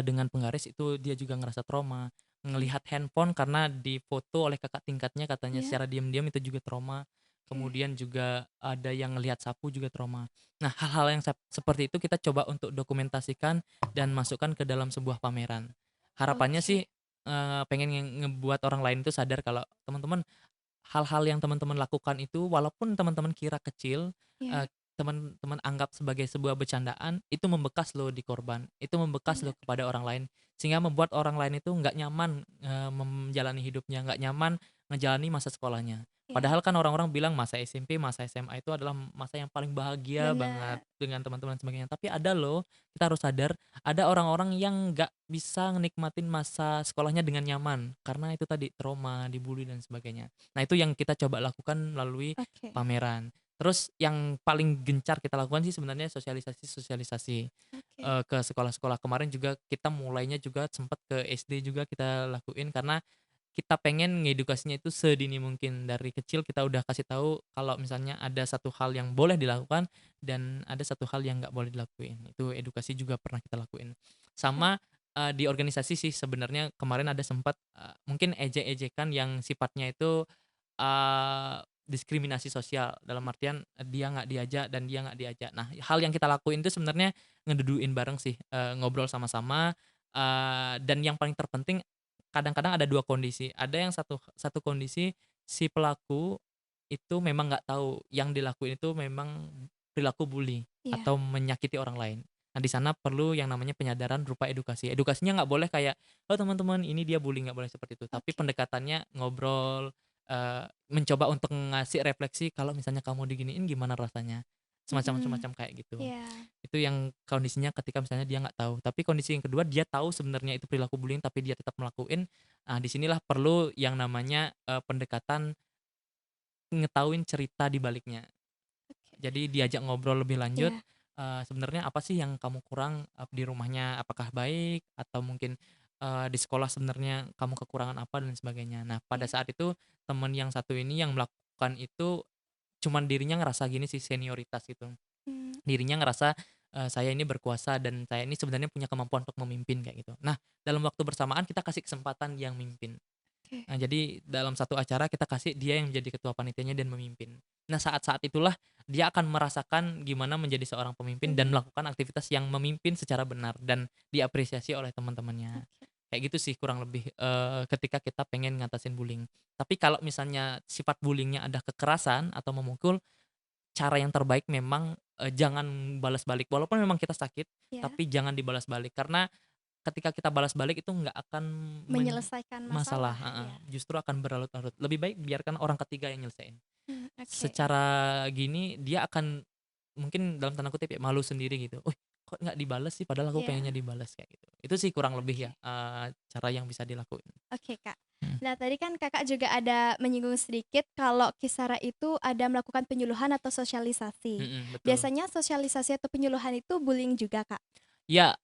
dengan penggaris itu dia juga ngerasa trauma, Oke. ngelihat handphone karena difoto oleh kakak tingkatnya katanya Iya. secara diam-diam itu juga trauma, Oke. kemudian juga ada yang ngelihat sapu juga trauma. Nah, hal-hal yang seperti itu kita coba untuk dokumentasikan dan masukkan ke dalam sebuah pameran. Harapannya Oke. sih, pengen ngebuat orang lain itu sadar kalau teman-teman, hal-hal yang teman-teman lakukan itu walaupun teman-teman kira kecil, Iya. eee, teman-teman anggap sebagai sebuah bercandaan, itu membekas loh di korban, itu membekas Benar. loh kepada orang lain, sehingga membuat orang lain itu nggak nyaman, menjalani hidupnya, nggak nyaman ngejalani masa sekolahnya. Iya. Padahal kan orang-orang bilang masa SMP, masa SMA itu adalah masa yang paling bahagia banget Benar. dengan teman-teman dan sebagainya. Tapi ada loh, kita harus sadar, ada orang-orang yang nggak bisa nikmatin masa sekolahnya dengan nyaman, karena itu tadi trauma, dibully dan sebagainya. Nah, itu yang kita coba lakukan melalui Oke. pameran. Terus yang paling gencar kita lakukan sih sebenarnya sosialisasi-sosialisasi, Oke. ke sekolah-sekolah. Kemarin juga kita mulainya juga sempat ke SD juga kita lakuin karena kita pengen ngedukasinya itu sedini mungkin. Dari kecil kita udah kasih tahu kalau misalnya ada satu hal yang boleh dilakukan dan ada satu hal yang nggak boleh dilakuin. Itu edukasi juga pernah kita lakuin. Sama, di organisasi sih sebenarnya kemarin ada sempat, mungkin ejek-ejekan yang sifatnya itu diskriminasi sosial, dalam artian, dia nggak diajak dan dia nggak diajak. Nah, hal yang kita lakuin itu sebenarnya ngeduduin bareng sih, ngobrol sama-sama, dan yang paling terpenting kadang-kadang ada 2 kondisi. Ada yang satu satu kondisi si pelaku itu memang nggak tahu yang dilakuin itu memang perilaku bully Iya. atau menyakiti orang lain. Nah, di sana perlu yang namanya penyadaran berupa edukasi. Edukasinya nggak boleh kayak, "Oh, teman-teman ini dia bully," nggak boleh seperti itu. Tapi Oke. pendekatannya ngobrol, mencoba untuk ngasih refleksi kalau misalnya kamu diginiin gimana rasanya, semacam Mhm. semacam kayak gitu. Iya. Itu yang kondisinya ketika misalnya dia nggak tahu. Tapi kondisi yang kedua dia tahu sebenarnya itu perilaku bullying tapi dia tetap ngelakuin, nah di sinilah perlu yang namanya, pendekatan ngetahuin cerita di baliknya. Oke. Jadi diajak ngobrol lebih lanjut, Iya. sebenarnya apa sih yang kamu kurang, di rumahnya apakah baik atau mungkin, di sekolah sebenarnya kamu kekurangan apa dan sebagainya. Nah, pada Iya. saat itu teman yang satu ini yang melakukan itu cuman dirinya ngerasa gini sih senioritas gitu. Mmm. Dirinya ngerasa, saya ini berkuasa dan saya ini sebenarnya punya kemampuan untuk memimpin kayak gitu. Nah, dalam waktu bersamaan kita kasih kesempatan yang mimpin. Oke. Nah, jadi dalam satu acara kita kasih dia yang menjadi ketua panitianya dan memimpin. Nah, saat-saat itulah dia akan merasakan gimana menjadi seorang pemimpin dan Benar. melakukan aktivitas yang memimpin secara benar dan diapresiasi oleh teman-temannya. Oke. Kayak gitu sih kurang lebih, ketika kita pengen ngatasin bullying. Tapi kalau misalnya sifat bullying-nya ada kekerasan atau memukul, cara yang terbaik memang, jangan balas balik. Walaupun memang kita sakit, Ya, tapi jangan dibalas balik. Karena ketika kita balas balik itu nggak akan menyelesaikan masalah, masalah, heeh, ya. justru akan berlarut-larut. Lebih baik biarkan orang ketiga yang nyelesain. Oke. Secara gini dia akan mungkin dalam tanda kutip ya, malu sendiri gitu, "Wih, kok nggak dibales sih padahal aku pengennya Iya, dibales," kayak gitu. Itu sih kurang lebih ya, oke. cara yang bisa dilakuin. Oke, Kak. Mhm, Nah, tadi kan Kakak juga ada menyinggung sedikit kalau Kisara itu ada melakukan penyuluhan atau sosialisasi. mhm, betul. Biasanya sosialisasi atau penyuluhan itu bullying juga, Kak? Iya,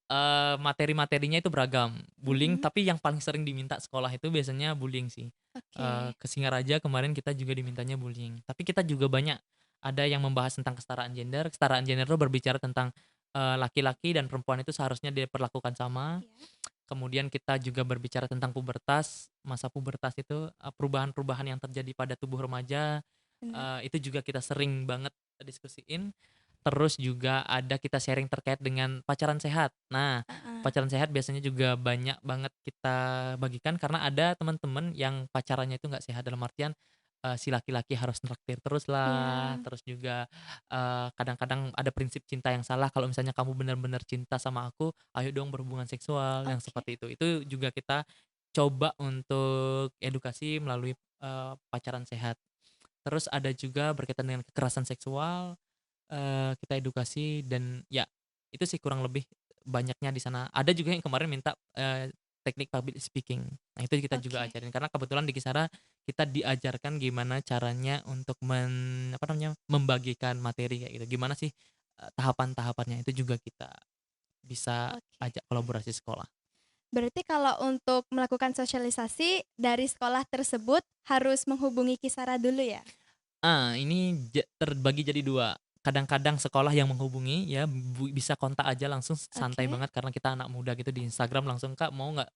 materi-materinya itu beragam, bullying Mhm, tapi yang paling sering diminta sekolah itu biasanya bullying sih. oke. Ke Singaraja kemarin kita juga dimintanya bullying, tapi kita juga banyak ada yang membahas tentang kesetaraan gender itu berbicara tentang, laki-laki dan perempuan itu seharusnya diperlakukan sama. Iya, Kemudian kita juga berbicara tentang pubertas, masa pubertas itu, perubahan-perubahan yang terjadi pada tubuh remaja, benar. itu juga kita sering banget diskusiin. Terus juga ada kita sharing terkait dengan pacaran sehat. Nah, Heeh. pacaran sehat biasanya juga banyak banget kita bagikan karena ada teman-teman yang pacarannya itu nggak sehat, dalam artian, si laki-laki harus nraktir terus lah, Iya, terus juga, kadang-kadang ada prinsip cinta yang salah, kalau misalnya kamu benar-benar cinta sama aku, ayo dong berhubungan seksual, yang oke. seperti itu. Itu juga kita coba untuk edukasi melalui, pacaran sehat. Terus ada juga berkaitan dengan kekerasan seksual, kita edukasi dan ya itu sih kurang lebih banyaknya di sana. Ada juga yang kemarin minta, teknik public speaking. Nah itu kita juga Oke. ajarin karena kebetulan di Kisara kita diajarkan gimana caranya untuk apa namanya, membagikan materi kayak gitu. Gimana sih, tahapan-tahapannya itu juga kita bisa Oke. ajak kolaborasi sekolah. Berarti kalau untuk melakukan sosialisasi dari sekolah tersebut harus menghubungi Kisara dulu ya? Ini terbagi jadi 2. Kadang-kadang sekolah yang menghubungi ya, bisa kontak aja langsung santai Oke. banget karena kita anak muda gitu di Instagram langsung, "Kak, mau nggak,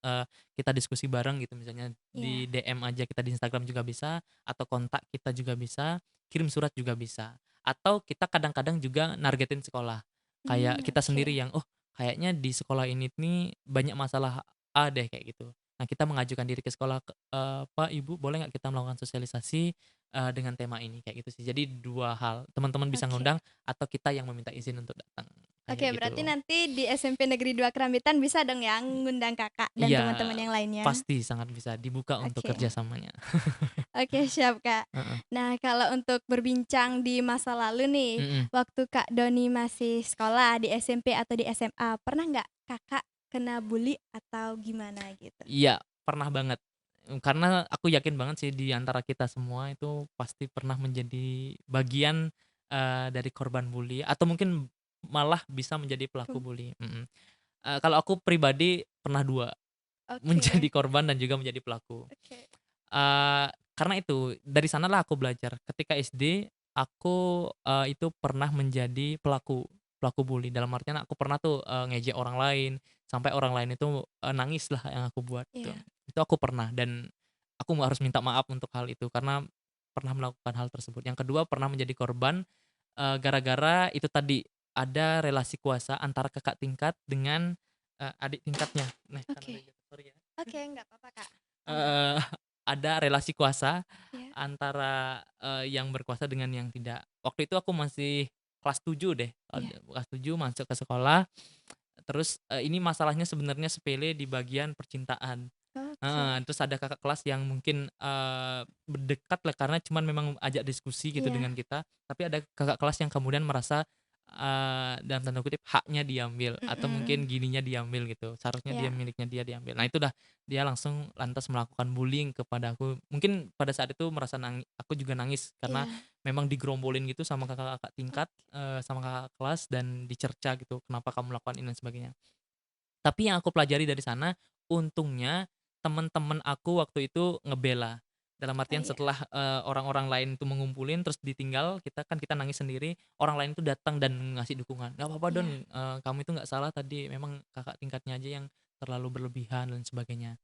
kita diskusi bareng?" Gitu misalnya di Iya. DM aja kita di Instagram juga bisa, atau kontak kita juga bisa, kirim surat juga bisa. Atau kita kadang-kadang juga nargetin sekolah. Kayak kita Oke. sendiri yang, "Oh, kayaknya di sekolah ini nih banyak masalah A deh," kayak gitu. Nah, kita mengajukan diri ke sekolah, "Pak, Ibu, boleh nggak kita melakukan sosialisasi dengan tema ini, kayak gitu sih. Jadi 2 hal, teman-teman bisa Oke. ngundang atau kita yang meminta izin untuk datang, Oke, kayak berarti gitu. nanti di SMP Negeri 2 Kerambitan bisa dong ya ngundang Kakak dan Iya, teman-teman yang lainnya? pasti sangat bisa dibuka untuk Oke. kerjasamanya. Oke, siap, Kak. Heeh, Nah, kalau untuk berbincang di masa lalu nih, mhm. waktu Kak Doni masih sekolah di SMP atau di SMA, pernah nggak Kakak kena bully atau gimana gitu? Iya, pernah banget, karena aku yakin banget sih di antara kita semua itu pasti pernah menjadi bagian, dari korban bully atau mungkin malah bisa menjadi pelaku Kum bully, mhm. Kalau aku pribadi pernah 2, menjadi Oke, korban dan juga menjadi pelaku. oke, Karena itu, dari sanalah aku belajar. Ketika SD, aku, itu pernah menjadi pelaku pelaku bully. Dalam artian aku pernah tuh, ngejek orang lain, sampai orang lain itu, nangis lah yang aku buat gitu. iya, Itu aku pernah dan aku nggak harus minta maaf untuk hal itu karena pernah melakukan hal tersebut. Yang kedua pernah menjadi korban, gara-gara itu tadi, ada relasi kuasa antara kakak tingkat dengan, adik tingkatnya. Nah, karena oke, ada gitu, sorry ya. oke, nggak apa-apa, Kak, aman. Eee, ada relasi kuasa Iya, antara, yang berkuasa dengan yang tidak. Waktu itu aku masih kelas 7 deh, iya, kelas 7 masuk ke sekolah, terus, ini masalahnya sebenarnya sepele di bagian percintaan. Heeh, oke, terus ada kakak kelas yang mungkin, berdekat lah karena cuman memang ajak diskusi gitu iya, dengan kita, tapi ada kakak kelas yang kemudian merasa, dalam tanda kutip "haknya" diambil atau mungkin mhm, gininya diambil gitu, seharusnya dia iya, miliknya dia diambil. Nah itu dah, dia langsung lantas melakukan bullying kepada aku. Mungkin pada saat itu merasa aku juga nangis karena iya, memang digerombolin gitu sama kakak-kakak tingkat, oke, sama kakak kelas dan dicerca gitu, "Kenapa kamu melakukan ini?" dan sebagainya. Tapi yang aku pelajari dari sana, untungnya temen-temen aku waktu itu ngebela. Dalam oh artian iya, setelah, orang-orang lain itu mengumpulin terus ditinggal, kita nangis sendiri, orang lain itu datang dan ngasih dukungan, "Nggak apa-apa Don, iya, kamu itu nggak salah tadi, memang kakak tingkatnya aja yang terlalu berlebihan," dan sebagainya.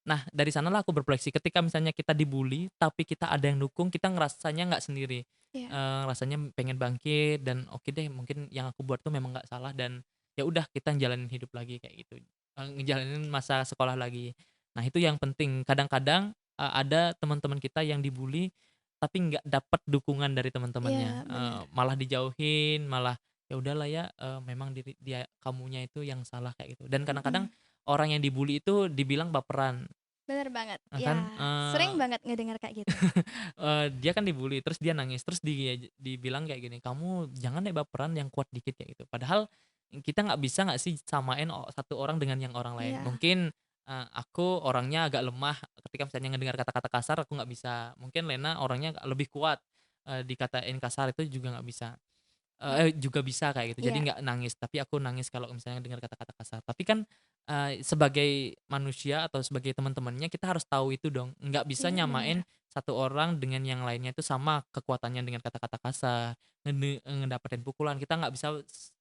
Nah, dari sanalah aku berefleksi ketika misalnya kita dibully, tapi kita ada yang dukung, kita ngerasanya nggak sendiri, iya, rasanya pengen bangkit dan oke deh mungkin yang aku buat tuh memang nggak salah dan ya udah kita jalanin hidup lagi kayak gitu. ngejalanin masa sekolah lagi. Nah itu yang penting, kadang-kadang, ada teman-teman kita yang dibully, tapi nggak dapat dukungan dari teman-temannya, Iya, benar. malah dijauhin, malah, "Ya udahlah ya, memang dia kamunya itu yang salah," kayak gitu. Dan kadang-kadang Mhm. orang yang dibully itu dibilang baperan, Bener banget. kan, Ya, sering banget ngedengar kayak gitu. dia kan dibully, terus dia nangis, terus dibilang kayak gini, "Kamu jangan deh baperan, yang kuat dikit," kayak gitu. Padahal kita nggak bisa nggak sih samain satu orang dengan yang orang lain. Iya. Mungkin, aku orangnya agak lemah ketika misalnya ngedengar kata-kata kasar aku nggak bisa. Mungkin Lena orangnya lebih kuat, dikatain kasar itu juga nggak bisa. Juga bisa kayak gitu. Jadi Iya. nggak nangis, tapi aku nangis kalau misalnya dengar kata-kata kasar. Tapi kan, sebagai manusia atau sebagai teman-temannya kita harus tahu itu dong. Nggak bisa Iya, nyamain bener. satu orang dengan yang lainnya itu sama kekuatannya dengan kata-kata kasar, ngedapetin pukulan, kita nggak bisa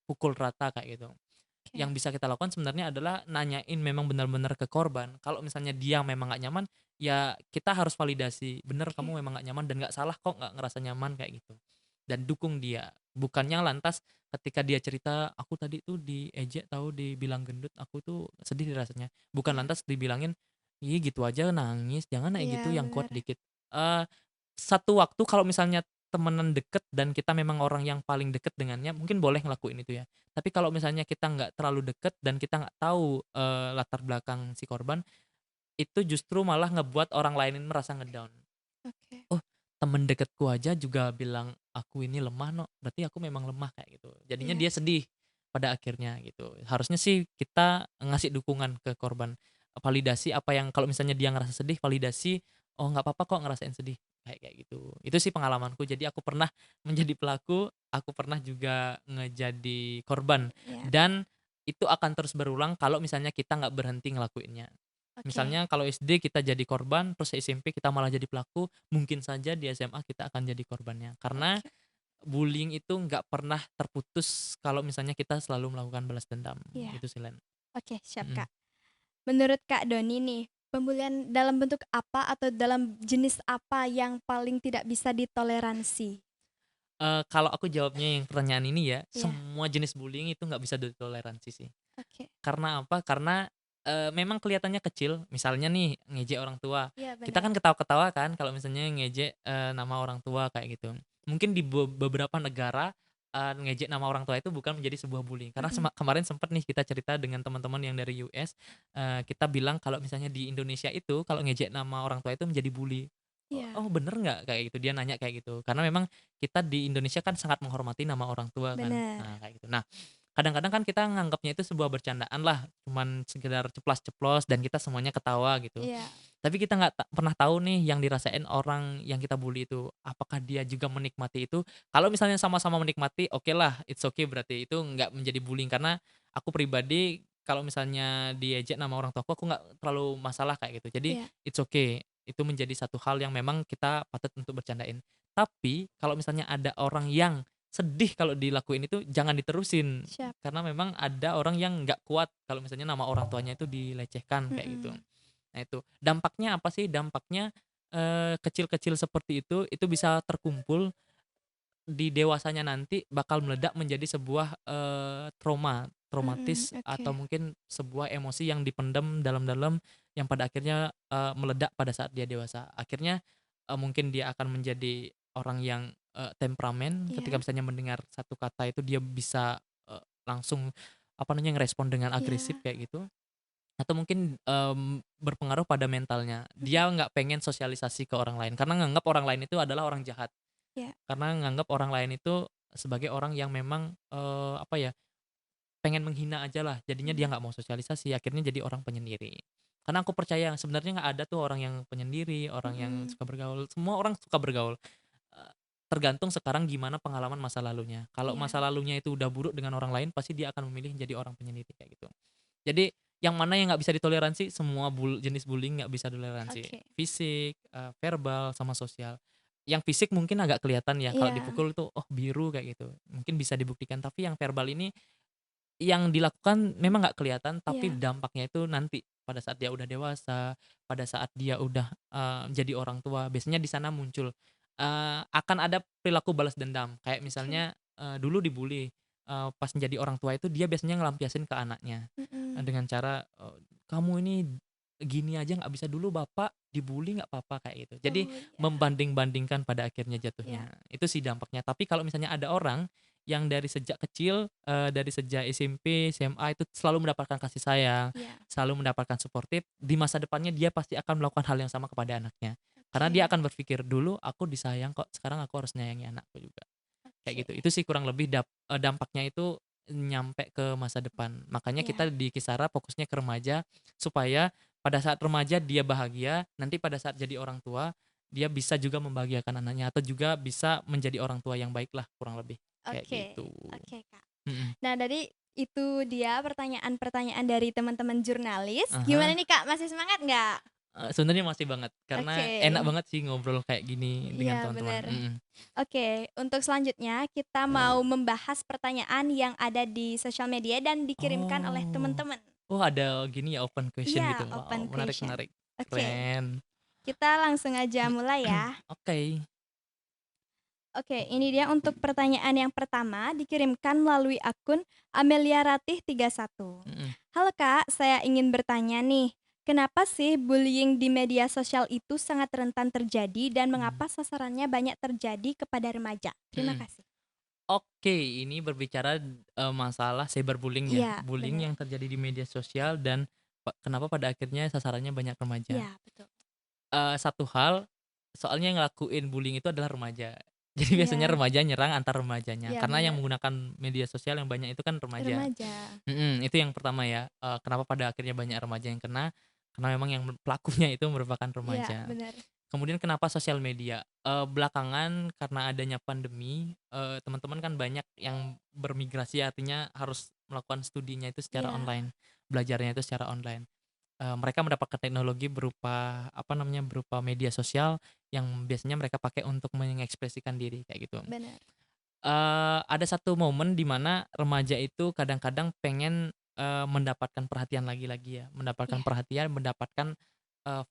pukul rata kayak gitu. Oke. Yang bisa kita lakukan sebenarnya adalah nanyain memang benar-benar ke korban. Kalau misalnya dia memang nggak nyaman, ya kita harus validasi, "Bener Oke. kamu memang nggak nyaman dan nggak salah kok nggak ngerasa nyaman," kayak gitu. Dan dukung dia, bukannya lantas ketika dia cerita, "Aku tadi tuh diejek tahu, dibilang gendut, aku tuh sedih rasanya." Bukan Iya. lantas dibilangin, "Ih gitu aja nangis, jangan kayak gitu, Iya, yang kuat bener. dikit." Eee, Satu waktu kalau misalnya temenan deket dan kita memang orang yang paling deket dengannya, mungkin boleh ngelakuin itu ya. Tapi kalau misalnya kita nggak terlalu deket dan kita nggak tahu, latar belakang si korban, itu justru malah ngebuat orang lain ini merasa ngedown. Oke. "Oh, temen deketku aja juga bilang aku ini lemah, No, berarti aku memang lemah," kayak gitu. Jadinya Iya. dia sedih pada akhirnya gitu. Harusnya sih kita ngasih dukungan ke korban, validasi apa yang kalau misalnya dia ngerasa sedih, validasi, "Oh, nggak apa-apa kok ngerasain sedih," kayak kayak gitu. Itu sih pengalamanku. Jadi aku pernah menjadi pelaku, aku pernah juga ngejadi korban, Iya. dan itu akan terus berulang kalau misalnya kita nggak berhenti ngelakuinnya. Oke. Misalnya kalau SD kita jadi korban, terus SMP kita malah jadi pelaku, mungkin saja di SMA kita akan jadi korbannya. Karena Oke. bullying itu nggak pernah terputus kalau misalnya kita selalu melakukan balas dendam, Iya. gitu sih, Len. Oke, siap, Mhm. Kak. Menurut Kak Doni nih, pembulian dalam bentuk apa atau dalam jenis apa yang paling tidak bisa ditoleransi? Kalau aku jawabnya yang pertanyaan ini ya, Iya. semua jenis bullying itu nggak bisa ditoleransi sih. Oke. Karena apa? Karena, memang kelihatannya kecil, misalnya nih ngejek orang tua, Iya, kita benar. kan ketawa-ketawa kan kalau misalnya ngejek, nama orang tua kayak gitu. Mungkin di beberapa negara, ngejek nama orang tua itu bukan menjadi sebuah bullying. Karena Mhm. kemarin sempet nih kita cerita dengan teman-teman yang dari US, kita bilang kalau misalnya di Indonesia itu kalau ngejek nama orang tua itu menjadi bully. Iya, "Oh bener nggak?" Kayak gitu, dia nanya kayak gitu. Karena memang kita di Indonesia kan sangat menghormati nama orang tua kan, benar. nah kayak gitu. Nah, kadang-kadang kan kita nganggapnya itu sebuah bercandaan lah, cuman sekedar ceplas-ceplos dan kita semuanya ketawa gitu. Iya. Tapi kita nggak pernah tahu nih yang dirasain orang yang kita bully itu, apakah dia juga menikmati itu. Kalau misalnya sama-sama menikmati, oke lah, it's okay berarti itu nggak menjadi bullying. Karena aku pribadi kalau misalnya diejek nama orang tuaku, aku nggak terlalu masalah kayak gitu. Jadi Iya. it's okay, itu menjadi satu hal yang memang kita patut untuk bercandain. Tapi kalau misalnya ada orang yang sedih kalau dilakuin itu, jangan diterusin. Siap. Karena memang ada orang yang nggak kuat kalau misalnya nama orang tuanya itu dilecehkan kayak gitu. Mhm. Nah itu, dampaknya apa sih? Dampaknya, kecil-kecil seperti itu bisa terkumpul di dewasanya nanti bakal meledak menjadi sebuah, Mhm. traumatis Oke. atau mungkin sebuah emosi yang dipendam dalam-dalam yang pada akhirnya, meledak pada saat dia dewasa. Akhirnya, mungkin dia akan menjadi orang yang, temperamen ketika Iya. misalnya mendengar satu kata itu dia bisa, langsung apa namanya, ngerespon dengan agresif Iya. kayak gitu. Atau mungkin, berpengaruh pada mentalnya. Mhm. Dia nggak pengen sosialisasi ke orang lain, karena nganggap orang lain itu adalah orang jahat. Iya. Karena nganggap orang lain itu sebagai orang yang memang, apa ya, pengen menghina aja lah, jadinya dia Benar. nggak mau sosialisasi, akhirnya jadi orang penyendiri. Karena aku percaya sebenarnya nggak ada tuh orang yang penyendiri, orang yang Mhm. suka bergaul, semua orang suka bergaul. Eee, Tergantung sekarang gimana pengalaman masa lalunya. Kalau Iya. masa lalunya itu udah buruk dengan orang lain, pasti dia akan memilih jadi orang penyendiri kayak gitu. Jadi, yang mana yang nggak bisa ditoleransi, semua jenis bullying nggak bisa ditoleransi. Oke. Fisik, verbal, sama sosial. Yang fisik mungkin agak kelihatan ya, kalau Iya. dipukul tuh, oh biru kayak gitu, mungkin bisa dibuktikan. Tapi yang verbal ini, yang dilakukan memang nggak kelihatan, tapi Iya. dampaknya itu nanti, pada saat dia udah dewasa, pada saat dia udah, jadi orang tua, biasanya di sana muncul, akan ada perilaku balas dendam. Kayak Oke. misalnya, dulu dibully. pas menjadi orang tua itu dia biasanya ngelampiasin ke anaknya, dengan cara, "Kamu ini gini aja nggak bisa, dulu bapak dibully nggak apa-apa," kayak gitu. Jadi Oh iya. membanding-bandingkan pada akhirnya Iya. jatuhnya, itu sih dampaknya. Tapi kalau misalnya ada orang yang dari sejak kecil, dari sejak SMP, SMA itu selalu mendapatkan kasih sayang, Iya. selalu mendapatkan suportif, di masa depannya dia pasti akan melakukan hal yang sama kepada anaknya. Karena dia Oke. akan berpikir, "Dulu aku disayang kok, sekarang aku harus nyayangi anakku juga." Kayak gitu. Oke. Itu sih kurang lebih dampaknya itu nyampe ke masa depan. Makanya Iya. kita di Kisara fokusnya ke remaja, supaya pada saat remaja dia bahagia, nanti pada saat jadi orang tua, dia bisa juga membahagiakan anaknya atau juga bisa menjadi orang tua yang baik lah, kurang lebih, kayak Oke. gitu. Oke, Kak. Mhm. Nah, dari itu dia pertanyaan-pertanyaan dari teman-teman jurnalis. Gimana Ah nih, Kak? Masih semangat nggak? Sebenarnya masih banget, karena Oke. enak banget sih ngobrol kayak gini dengan Iya, teman-teman, benar. mhm. Oke, untuk selanjutnya kita mau membahas pertanyaan yang ada di sosial media dan dikirimkan oleh Oh. teman-teman. Oh, ada gini ya, open question Iya, gitu? open Wow, menarik question. menarik. Oke, Keren. kita langsung aja mulai ya. Oke. Oke, ini dia untuk pertanyaan yang pertama dikirimkan melalui akun Amelia Ratih 31. Mhm. Halo Kak, saya ingin bertanya nih, kenapa sih bullying di media sosial itu sangat rentan terjadi dan Mmm, mengapa sasarannya banyak terjadi kepada remaja? Terima mhm. kasih. Oke, ini berbicara, masalah cyberbullying ya, Iya, bullying benar. yang terjadi di media sosial dan kenapa pada akhirnya sasarannya banyak remaja. Iya, betul. Satu hal, soalnya yang ngelakuin bullying itu adalah remaja. Jadi biasanya Iya, remaja nyerang antar remajanya, iya karena yang benar. menggunakan media sosial yang banyak itu kan remaja. Remaja. Itu yang pertama ya, kenapa pada akhirnya banyak remaja yang kena, karena memang yang pelakunya itu merupakan Iya, remaja. benar. Kemudian kenapa sosial media? Belakangan karena adanya pandemi, teman-teman kan banyak yang bermigrasi, artinya harus melakukan studinya itu secara Iya, online, belajarnya itu secara online. Mereka mendapatkan teknologi berupa, apa namanya, berupa media sosial yang biasanya mereka pakai untuk mengekspresikan diri, kayak gitu. benar. Ada satu momen di mana remaja itu kadang-kadang pengen, mendapatkan perhatian lagi-lagi ya, mendapatkan Iya. perhatian, mendapatkan,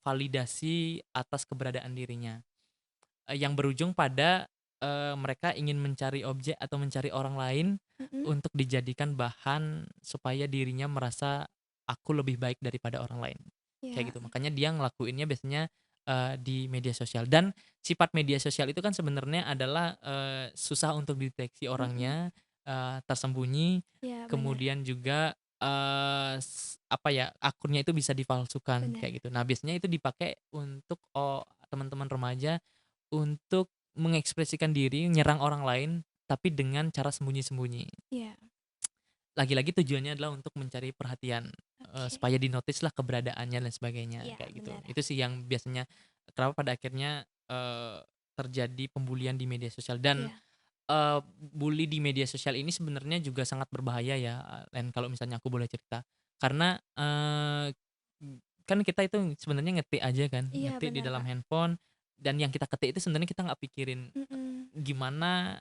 validasi atas keberadaan dirinya, yang berujung pada, mereka ingin mencari objek atau mencari orang lain Mhm. untuk dijadikan bahan supaya dirinya merasa, "Aku lebih baik daripada orang lain." Iya. Kayak gitu. Makanya dia ngelakuinnya biasanya, di media sosial dan sifat media sosial itu kan sebenarnya adalah, susah untuk dideteksi Mhm. orangnya, tersembunyi, Iya, benar. kemudian juga, apa ya, akunnya itu bisa dipalsukan, Benar. kayak gitu. Nah, biasanya itu dipakai untuk, teman-teman remaja untuk mengekspresikan diri, nyerang orang lain, tapi dengan cara sembunyi-sembunyi. Iya. Lagi-lagi tujuannya adalah untuk mencari perhatian, Oke. supaya di-notice lah keberadaannya dan sebagainya, Iya, kayak gitu. benar. Itu sih yang biasanya kenapa pada akhirnya, terjadi pembulian di media sosial dan, Iya. bully di media sosial ini sebenarnya juga sangat berbahaya ya, dan kalau misalnya aku boleh cerita. Karena, kan kita itu sebenarnya ngetik aja kan, Iya, ngetik di benar, dalam Kak. handphone dan yang kita ketik itu sebenarnya kita nggak pikirin, Mhm. gimana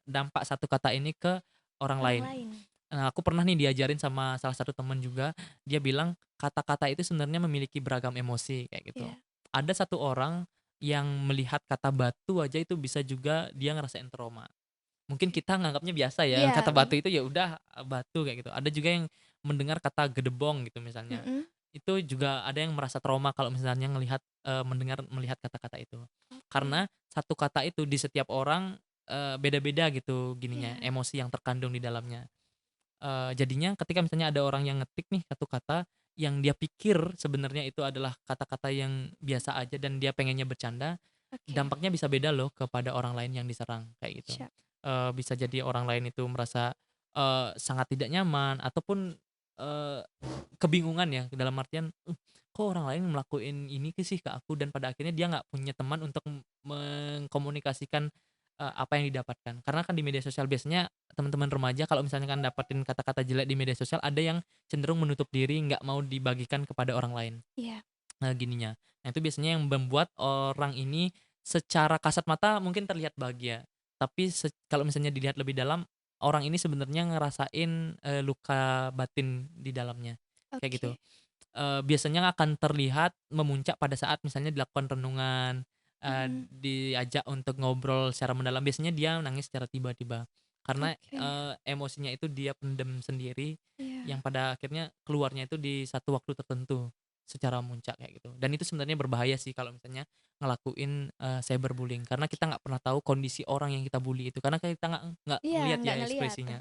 dampak satu kata ini ke orang Orang lain. lain. Nah, aku pernah nih diajarin sama salah satu teman juga, dia bilang kata-kata itu sebenarnya memiliki beragam emosi kayak gitu. Iya. Ada satu orang yang melihat kata batu aja itu bisa juga dia ngerasain trauma. Mungkin Oke. kita nganggapnya biasa ya, Iya, kata batu itu ya udah batu kayak gitu. Ada juga yang mendengar kata gedebong gitu misalnya. mhm. Itu juga ada yang merasa trauma kalau misalnya melihat kata-kata itu. Oke. Karena satu kata itu di setiap orang, beda-beda gitu gininya, Iya. emosi yang terkandung di dalamnya. Jadinya ketika misalnya ada orang yang ngetik nih satu kata, yang dia pikir sebenarnya itu adalah kata-kata yang biasa aja dan dia pengennya bercanda, Oke. dampaknya bisa beda loh kepada orang lain yang diserang, kayak gitu. Siap. Bisa jadi orang lain itu merasa, sangat tidak nyaman ataupun, eee, kebingungan ya dalam artian, kok orang lain ngelakuin ini sih ke aku dan pada akhirnya dia nggak punya teman untuk mengkomunikasikan, apa yang didapatkan. Karena kan di media sosial biasanya teman-teman remaja kalau misalnya kan dapetin kata-kata jelek di media sosial ada yang cenderung menutup diri, nggak mau dibagikan kepada orang lain, Iya. gininya. Nah, itu biasanya yang membuat orang ini secara kasat mata mungkin terlihat bahagia, tapi kalau misalnya dilihat lebih dalam, orang ini sebenarnya ngerasain, luka batin di dalamnya, kayak gitu. Oke. Biasanya akan terlihat memuncak pada saat misalnya dilakukan renungan, Mhm. diajak untuk ngobrol secara mendalam, biasanya dia nangis secara tiba-tiba. karena Oke. emosinya itu dia pendem sendiri, Iya. yang pada akhirnya keluarnya itu di satu waktu tertentu secara muncak kayak gitu. Dan itu sebenarnya berbahaya sih kalau misalnya ngelakuin cyberbullying, karena kita nggak pernah tahu kondisi orang yang kita bully itu, karena kita nggak Iya, ngelihat ya nggak ngelihat. ekspresinya.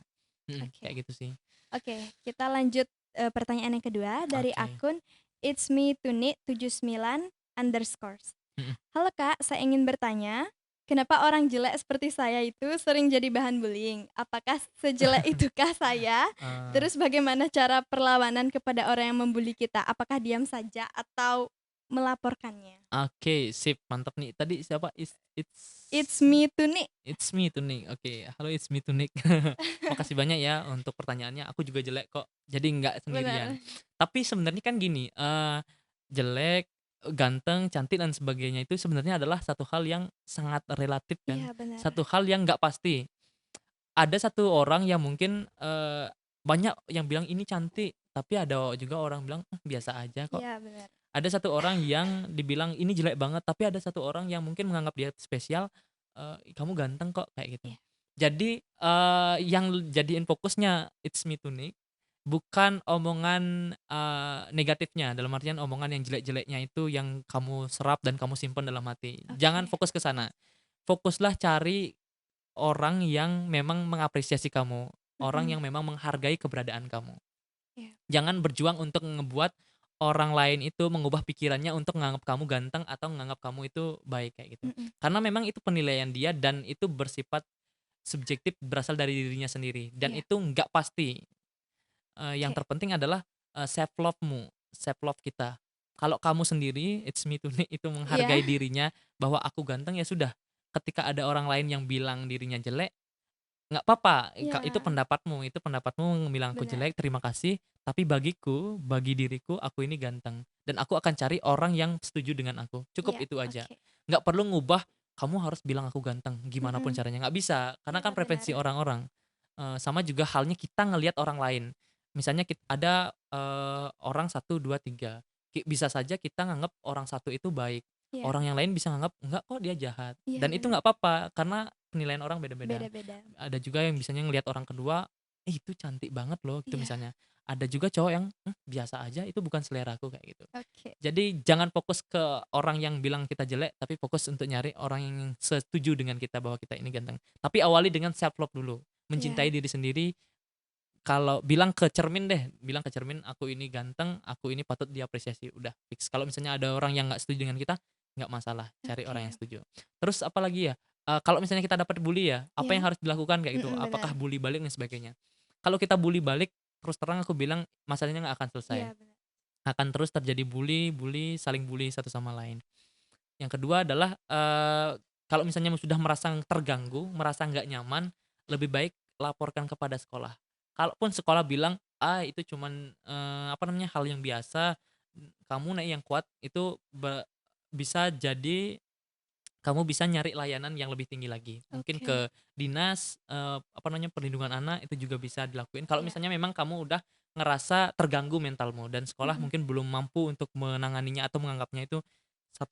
Oke. Kayak gitu sih. Oke, kita lanjut pertanyaan yang kedua dari Oke. akun It's Me Tunik 79 underscores. Mm-mm. Halo Kak, saya ingin bertanya, kenapa orang jelek seperti saya itu sering jadi bahan bullying? Apakah sejelek itukah saya? Eh, Terus bagaimana cara perlawanan kepada orang yang membuli kita? Apakah diam saja atau melaporkannya? Oke, sip, mantap nih. Tadi siapa? It's Me Tunik. It's me Tunik. Oke, halo it's me Tunik. Makasih banyak ya untuk pertanyaannya. Aku juga jelek kok. Jadi nggak sendirian. Benar. Tapi sebenarnya kan gini, jelek, ganteng, cantik dan sebagainya itu sebenarnya adalah satu hal yang sangat relatif kan. Iya, benar. Satu hal yang nggak pasti. Ada satu orang yang mungkin banyak yang bilang ini cantik, tapi ada juga orang bilang biasa aja kok. Iya, benar. Ada satu orang yang dibilang ini jelek banget, tapi ada satu orang yang mungkin menganggap dia spesial, "Kamu ganteng kok," kayak gitu. Iya. Jadi, yang jadiin fokusnya It's Me Tunick, bukan omongan, negatifnya, dalam artian omongan yang jelek-jeleknya itu yang kamu serap dan kamu simpen dalam hati. Jangan Oke. fokus ke sana. Fokuslah cari orang yang memang mengapresiasi kamu, orang Mm-mm. yang memang menghargai keberadaan kamu. Iya. Jangan berjuang untuk ngebuat orang lain itu mengubah pikirannya untuk menganggap kamu ganteng atau menganggap kamu itu baik kayak gitu. Mm-mm. Karena memang itu penilaian dia dan itu bersifat subjektif berasal dari dirinya sendiri dan Iya. itu nggak pasti. Yang Oke. terpenting adalah self love-mu, self love kita. Kalau kamu sendiri, it's me to me, itu Iya. menghargai dirinya bahwa aku ganteng ya sudah. Ketika ada orang lain yang bilang dirinya jelek, nggak apa-apa, Iya, itu pendapatmu bilang aku benar. jelek, terima kasih, tapi bagiku, bagi diriku, aku ini ganteng, dan aku akan cari orang yang setuju dengan aku, cukup Iya, itu aja. oke. Nggak perlu ngubah, kamu harus bilang aku ganteng, gimana pun Mm-mm. caranya, nggak bisa, karena Iya, kan benar. preferensi orang-orang. Sama juga halnya kita ngelihat orang lain, misalnya ada orang satu, 2, 3, bisa saja kita nganggap orang satu itu baik, Iya. orang yang lain bisa nganggap, "Enggak kok dia jahat," Iya, dan itu benar. nggak apa-apa, karena penilaian orang beda-beda. Beda-beda. Ada juga yang misalnya ngelihat orang kedua, itu cantik banget loh," gitu Iya. misalnya. Ada juga cowok yang, biasa aja, itu bukan seleraku," kayak gitu. Oke. Jadi jangan fokus ke orang yang bilang kita jelek, tapi fokus untuk nyari orang yang setuju dengan kita bahwa kita ini ganteng. Tapi awali dengan self love dulu, mencintai Iya. diri sendiri. Kalau bilang ke cermin deh, bilang ke cermin, "Aku ini ganteng, aku ini patut diapresiasi." Udah fix. Kalau misalnya ada orang yang nggak setuju dengan kita, nggak masalah, cari orang yang Oke. setuju. Terus apalagi ya, kalau misalnya kita dapat bully ya, apa yang Iya. harus dilakukan kayak gitu? Mm-mm, benar. Apakah bully balik dan sebagainya. Kalau kita bully balik, terus terang aku bilang masalahnya nggak akan selesai. Iya, benar. Akan terus terjadi bully, bully, saling bully satu sama lain. Yang kedua adalah, kalau misalnya sudah merasa terganggu, merasa nggak nyaman, lebih baik laporkan kepada sekolah. Kalaupun sekolah bilang, "Ah, itu cuman, apa namanya, hal yang biasa, kamu naik yang kuat," itu bisa jadi kamu bisa nyari layanan yang lebih tinggi lagi. Mungkin Oke. ke dinas, apa namanya, perlindungan anak, itu juga bisa dilakuin. Kalau Iya. misalnya memang kamu udah ngerasa terganggu mentalmu dan sekolah Mm-mm. mungkin belum mampu untuk menanganinya atau menganggapnya itu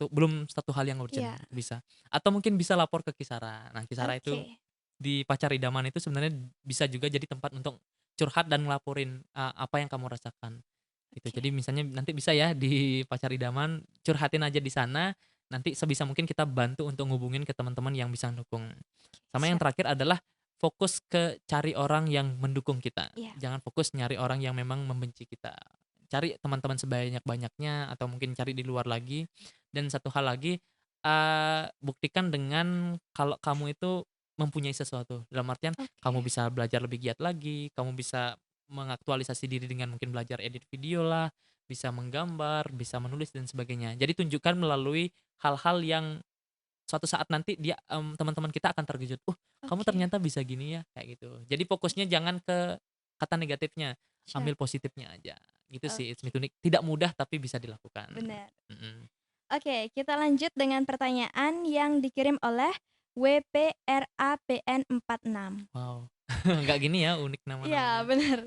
belum satu hal yang urgent, Iya. bisa. Atau mungkin bisa lapor ke Kisara. Nah, Kisara itu Oke. di Pacar Idaman itu sebenarnya bisa juga jadi tempat untuk curhat dan ngelaporin, apa yang kamu rasakan, gitu. Oke. Jadi misalnya nanti bisa ya di Pacar Idaman, curhatin aja di sana, nanti sebisa mungkin kita bantu untuk ngubungin ke teman-teman yang bisa mendukung. Sama yang Siap. terakhir adalah fokus ke cari orang yang mendukung kita, Iya. jangan fokus nyari orang yang memang membenci kita. Cari teman-teman sebanyak-banyaknya atau mungkin cari di luar lagi. Dan satu hal lagi, buktikan dengan kalau kamu itu mempunyai sesuatu, dalam artian kamu Oke. bisa belajar lebih giat lagi, kamu bisa mengaktualisasi diri dengan mungkin belajar edit video lah, bisa menggambar, bisa menulis dan sebagainya. Jadi tunjukkan melalui hal-hal yang suatu saat nanti teman-teman kita akan terkejut, kamu Oke. ternyata bisa gini ya," kayak gitu. Jadi fokusnya jangan ke kata negatifnya, Siap. ambil positifnya aja. Gitu sih, It's Me Oke. Tunick. Tidak mudah tapi bisa dilakukan. Benar. Mhm. Oke, kita lanjut dengan pertanyaan yang dikirim oleh WPRAPN46. Wow, nggak gini ya, unik nama Iya, namanya. benar.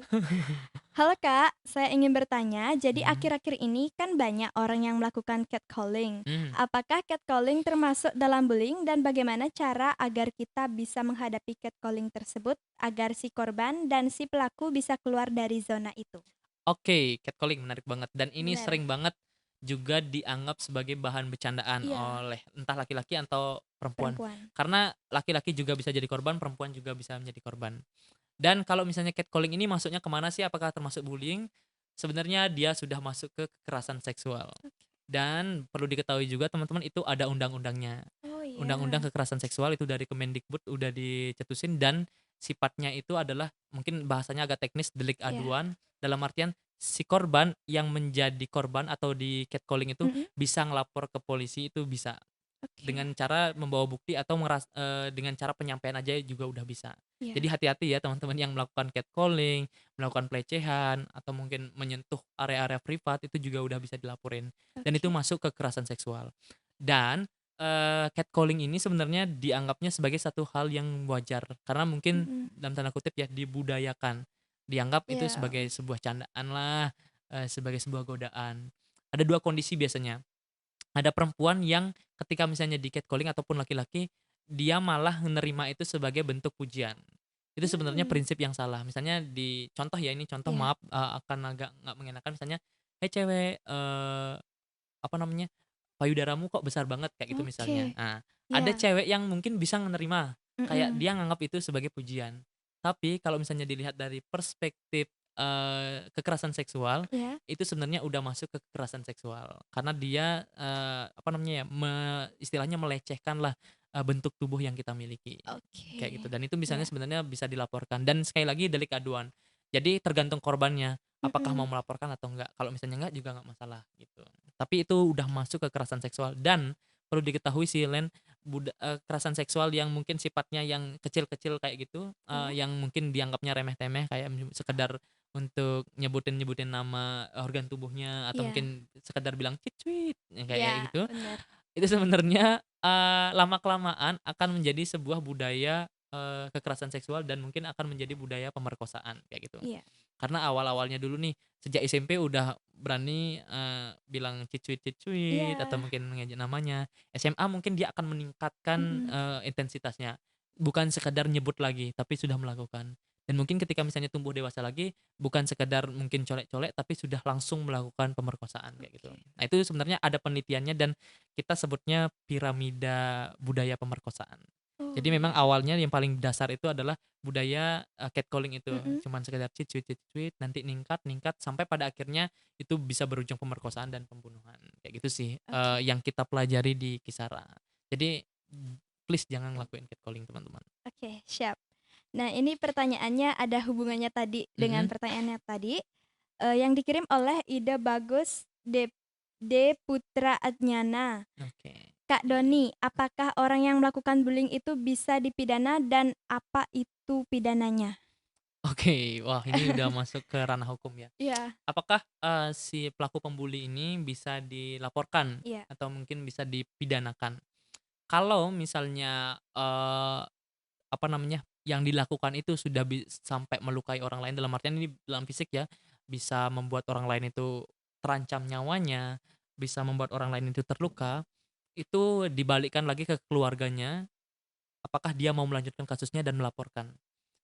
Halo Kak, saya ingin bertanya, jadi Mhm. akhir-akhir ini kan banyak orang yang melakukan catcalling. Mmm, Apakah catcalling termasuk dalam bullying dan bagaimana cara agar kita bisa menghadapi catcalling tersebut agar si korban dan si pelaku bisa keluar dari zona itu? oke, catcalling menarik banget dan ini Benar, sering banget juga dianggap sebagai bahan bercandaan iya, oleh entah laki-laki atau perempuan. perempuan. Karena laki-laki juga bisa jadi korban, perempuan juga bisa menjadi korban. Dan kalau misalnya catcalling ini masuknya kemana sih? Apakah termasuk bullying? Sebenarnya dia sudah masuk ke kekerasan seksual. Oke. Dan perlu diketahui juga teman-teman itu ada undang-undangnya. Oh Undang-undang iya, kekerasan seksual itu dari Kemendikbud udah dicetusin dan sifatnya itu adalah mungkin bahasanya agak teknis delik iya. aduan dalam artian si korban yang menjadi korban atau di catcalling itu Mhm, bisa ngelapor ke polisi itu bisa. oke. Dengan cara membawa bukti atau dengan cara penyampaian aja juga udah bisa. Jadi Iya, hati-hati ya teman-teman yang melakukan catcalling, melakukan pelecehan, atau mungkin menyentuh area-area privat itu juga udah bisa dilaporin. Dan itu oke. masuk kekerasan seksual. Dan, catcalling ini sebenarnya dianggapnya sebagai satu hal yang wajar, karena mungkin Mhm, dalam tanda kutip ya, "dibudayakan." Dianggap itu iya. sebagai sebuah candaan lah, sebagai sebuah godaan. Ada 2 kondisi biasanya. Ada perempuan yang ketika misalnya di catcalling ataupun laki-laki, dia malah menerima itu sebagai bentuk pujian. Itu sebenarnya Mmm, prinsip yang salah. Misalnya di contoh ya ini contoh iya, maaf, akan agak nggak mengenakan misalnya, "Hei cewek, apa namanya, payudaramu kok besar banget," kayak gitu oke. misalnya. Nah, ada Iya, cewek yang mungkin bisa menerima, kayak mhm, dia nganggap itu sebagai pujian. Tapi kalau misalnya dilihat dari perspektif, kekerasan seksual, iya, itu sebenarnya udah masuk ke kekerasan seksual. Karena dia, apa namanya ya, istilahnya melecehkanlah, bentuk tubuh yang kita miliki, kayak gitu. oke. Dan itu misalnya Iya, sebenarnya bisa dilaporkan dan sekali lagi delik aduan. Jadi tergantung korbannya, apakah mau mhm, melaporkan atau enggak. Kalau misalnya enggak juga nggak masalah gitu. Tapi itu udah masuk kekerasan seksual dan perlu diketahui sih Len, kekerasan seksual yang mungkin sifatnya yang kecil-kecil kayak gitu, iya, yang mungkin dianggapnya remeh-temeh kayak sekedar untuk nyebutin-nyebutin nama organ tubuhnya atau iya, mungkin sekedar bilang "cit-cuit" yang kayak iya, gitu, bener, itu sebenarnya, lama-kelamaan akan menjadi sebuah budaya, kekerasan seksual dan mungkin akan menjadi budaya pemerkosaan kayak gitu. iya, Karena awal-awalnya dulu nih, sejak SMP udah berani, bilang cicuit-cicuit atau iya, mungkin ngejek namanya. SMA mungkin dia akan meningkatkan, mhm, intensitasnya. Bukan sekedar nyebut lagi, tapi sudah melakukan. Dan mungkin ketika misalnya tumbuh dewasa lagi, bukan sekedar mungkin colek-colek, tapi sudah langsung melakukan pemerkosaan kayak gitu. oke. Nah itu sebenarnya ada penelitiannya dan kita sebutnya piramida budaya pemerkosaan. Oh, Jadi memang iya, awalnya yang paling dasar itu adalah budaya, catcalling itu, mhm, cuman sekedar tweet, nanti ningkat ningkat sampai pada akhirnya itu bisa berujung pemerkosaan dan pembunuhan, kayak gitu sih, oke, yang kita pelajari di Kisara. Jadi, please jangan ngelakuin catcalling teman-teman. oke, siap. Nah, ini pertanyaannya ada hubungannya tadi dengan Mhm, pertanyaannya tadi, yang dikirim oleh Ida Bagus D. Putra Adnyana. oke. Kak Doni, apakah orang yang melakukan bullying itu bisa dipidana dan apa itu pidananya? Oke, wah ini udah masuk ke ranah hukum ya. Iya, Apakah, si pelaku pembuli ini bisa dilaporkan iya, atau mungkin bisa dipidanakan? Kalau misalnya, apa namanya, yang dilakukan itu sudah sampai melukai orang lain dalam artian ini dalam fisik ya, bisa membuat orang lain itu terancam nyawanya, bisa membuat orang lain itu terluka, itu dibalikkan lagi ke keluarganya, apakah dia mau melanjutkan kasusnya dan melaporkan.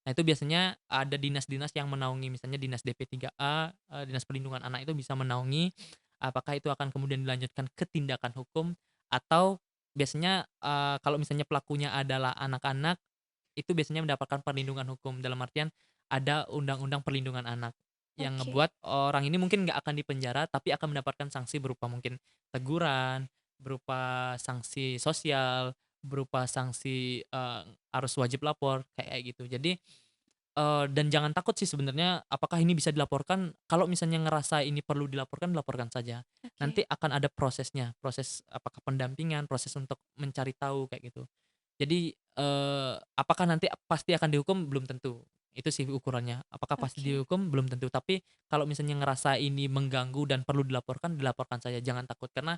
Nah itu biasanya ada dinas-dinas yang menaungi, misalnya dinas DP3A, Dinas Perlindungan Anak itu bisa menaungi, apakah itu akan kemudian dilanjutkan ke tindakan hukum atau biasanya, kalau misalnya pelakunya adalah anak-anak itu biasanya mendapatkan perlindungan hukum, dalam artian ada undang-undang perlindungan anak, yang oke, ngebuat orang ini mungkin nggak akan dipenjara, tapi akan mendapatkan sanksi berupa mungkin teguran, berupa sanksi sosial, berupa sanksi, harus wajib lapor, kayak gitu. Jadi, dan jangan takut sih sebenarnya apakah ini bisa dilaporkan, kalau misalnya ngerasa ini perlu dilaporkan, dilaporkan saja. Nanti oke, akan ada prosesnya, proses apakah pendampingan, proses untuk mencari tahu, kayak gitu. Jadi, apakah nanti pasti akan dihukum? Belum tentu. Itu sih ukurannya. Apakah pasti oke, dihukum? Belum tentu. Tapi kalau misalnya ngerasa ini mengganggu dan perlu dilaporkan, dilaporkan saja. Jangan takut karena,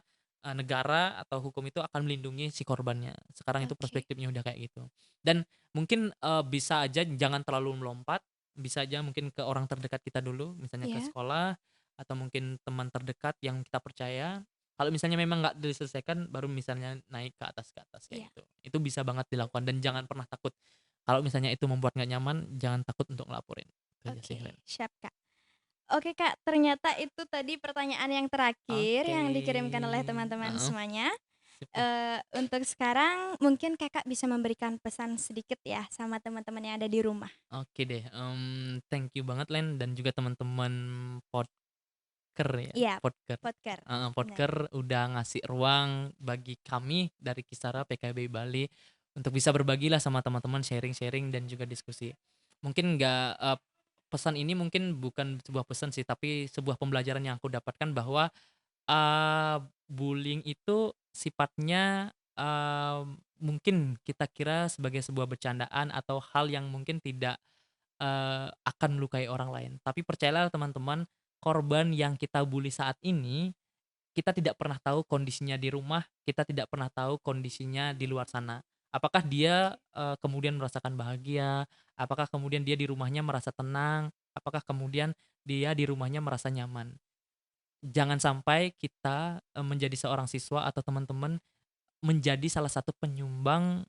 negara atau hukum itu akan melindungi si korbannya. Sekarang itu oke, perspektifnya udah kayak gitu. Dan mungkin, bisa aja jangan terlalu melompat bisa aja mungkin ke orang terdekat kita dulu, misalnya ke Iya. sekolah atau mungkin teman terdekat yang kita percaya. Kalau misalnya memang nggak diselesaikan, baru misalnya naik ke atas Iya. kayak gitu. Itu bisa banget dilakukan dan jangan pernah takut. Kalau misalnya itu membuat nggak nyaman, jangan takut untuk ngelaporin. Itu aja sih, Oke, Len. siap, Kak. Oke, Kak, ternyata itu tadi pertanyaan yang terakhir Oke, yang dikirimkan oleh teman-teman heeh, semuanya. sip deh. Untuk sekarang mungkin Kakak bisa memberikan pesan sedikit ya sama teman-teman yang ada di rumah. Oke deh, thank you banget Len dan juga teman-teman Podker ya, Iya, Podker. Podker, Heeh, benar. Podker udah ngasih ruang bagi kami dari Kisara PKB Bali untuk bisa berbagilah sama teman-teman, sharing-sharing dan juga diskusi. Mungkin nggak pesan ini mungkin bukan sebuah pesan sih, tapi sebuah pembelajaran yang aku dapatkan bahwa bullying itu sifatnya, mungkin kita kira sebagai sebuah bercandaan atau hal yang mungkin tidak akan melukai orang lain. Tapi percayalah teman-teman, korban yang kita bully saat ini, kita tidak pernah tahu kondisinya di rumah, kita tidak pernah tahu kondisinya di luar sana. Apakah dia, kemudian merasakan bahagia, apakah kemudian dia di rumahnya merasa tenang, apakah kemudian dia di rumahnya merasa nyaman. Jangan sampai kita, menjadi seorang siswa atau teman-teman menjadi salah satu penyumbang,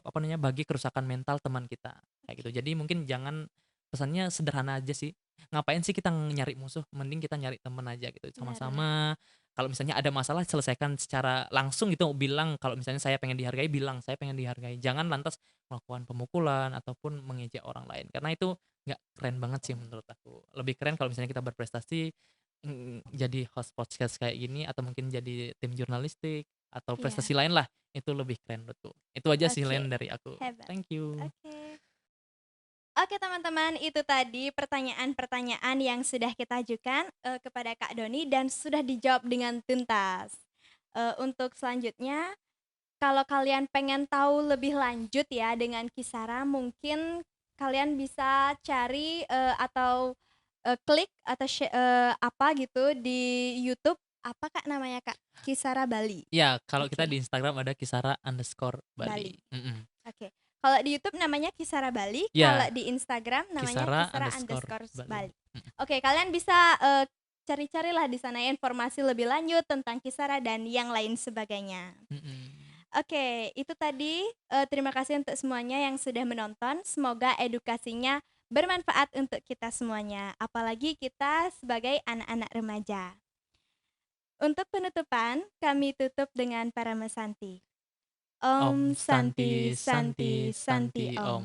apa namanya, bagi kerusakan mental teman kita, kayak gitu. Jadi mungkin jangan pesannya sederhana aja sih, ngapain sih kita nyari musuh, mending kita nyari teman aja gitu, Benar, benar. sama-sama kalau misalnya ada masalah selesaikan secara langsung gitu, bilang kalau misalnya saya pengen dihargai, bilang, "Saya pengen dihargai." Jangan lantas melakukan pemukulan ataupun mengejek orang lain, karena itu nggak keren banget sih menurut aku. Lebih keren kalau misalnya kita berprestasi, jadi host podcast kayak gini atau mungkin jadi tim jurnalistik atau Iya, prestasi lain lah, itu lebih keren menurutku. Itu aja sih oke, Len dari aku. hebat. Thank you. Oke. Oke teman-teman, itu tadi pertanyaan-pertanyaan yang sudah kita ajukan kepada Kak Doni dan sudah dijawab dengan tuntas. Untuk selanjutnya, kalau kalian pengen tahu lebih lanjut ya dengan Kisara, mungkin kalian bisa cari atau klik atau apa gitu di YouTube. Apa Kak namanya Kak? Kisara Bali. Ya, kalau kita Oke, di Instagram ada Kisara_Bali. Bali. Mhm. Oke. Kalau di YouTube namanya Kisara Bali, kalau Ya, di Instagram namanya Kisara Kisara underscore underscore Bali. Bali. Mhm. Oke, kalian bisa cari-carilah di sana ya informasi lebih lanjut tentang Kisara dan yang lain sebagainya. Mhm. Oke, itu tadi terima kasih untuk semuanya yang sudah menonton. Semoga edukasinya bermanfaat untuk kita semuanya, apalagi kita sebagai anak-anak remaja. Untuk penutupan, kami tutup dengan para mesanti. Om Om Santi Santi Santi Santi Santi Santi Om. Om.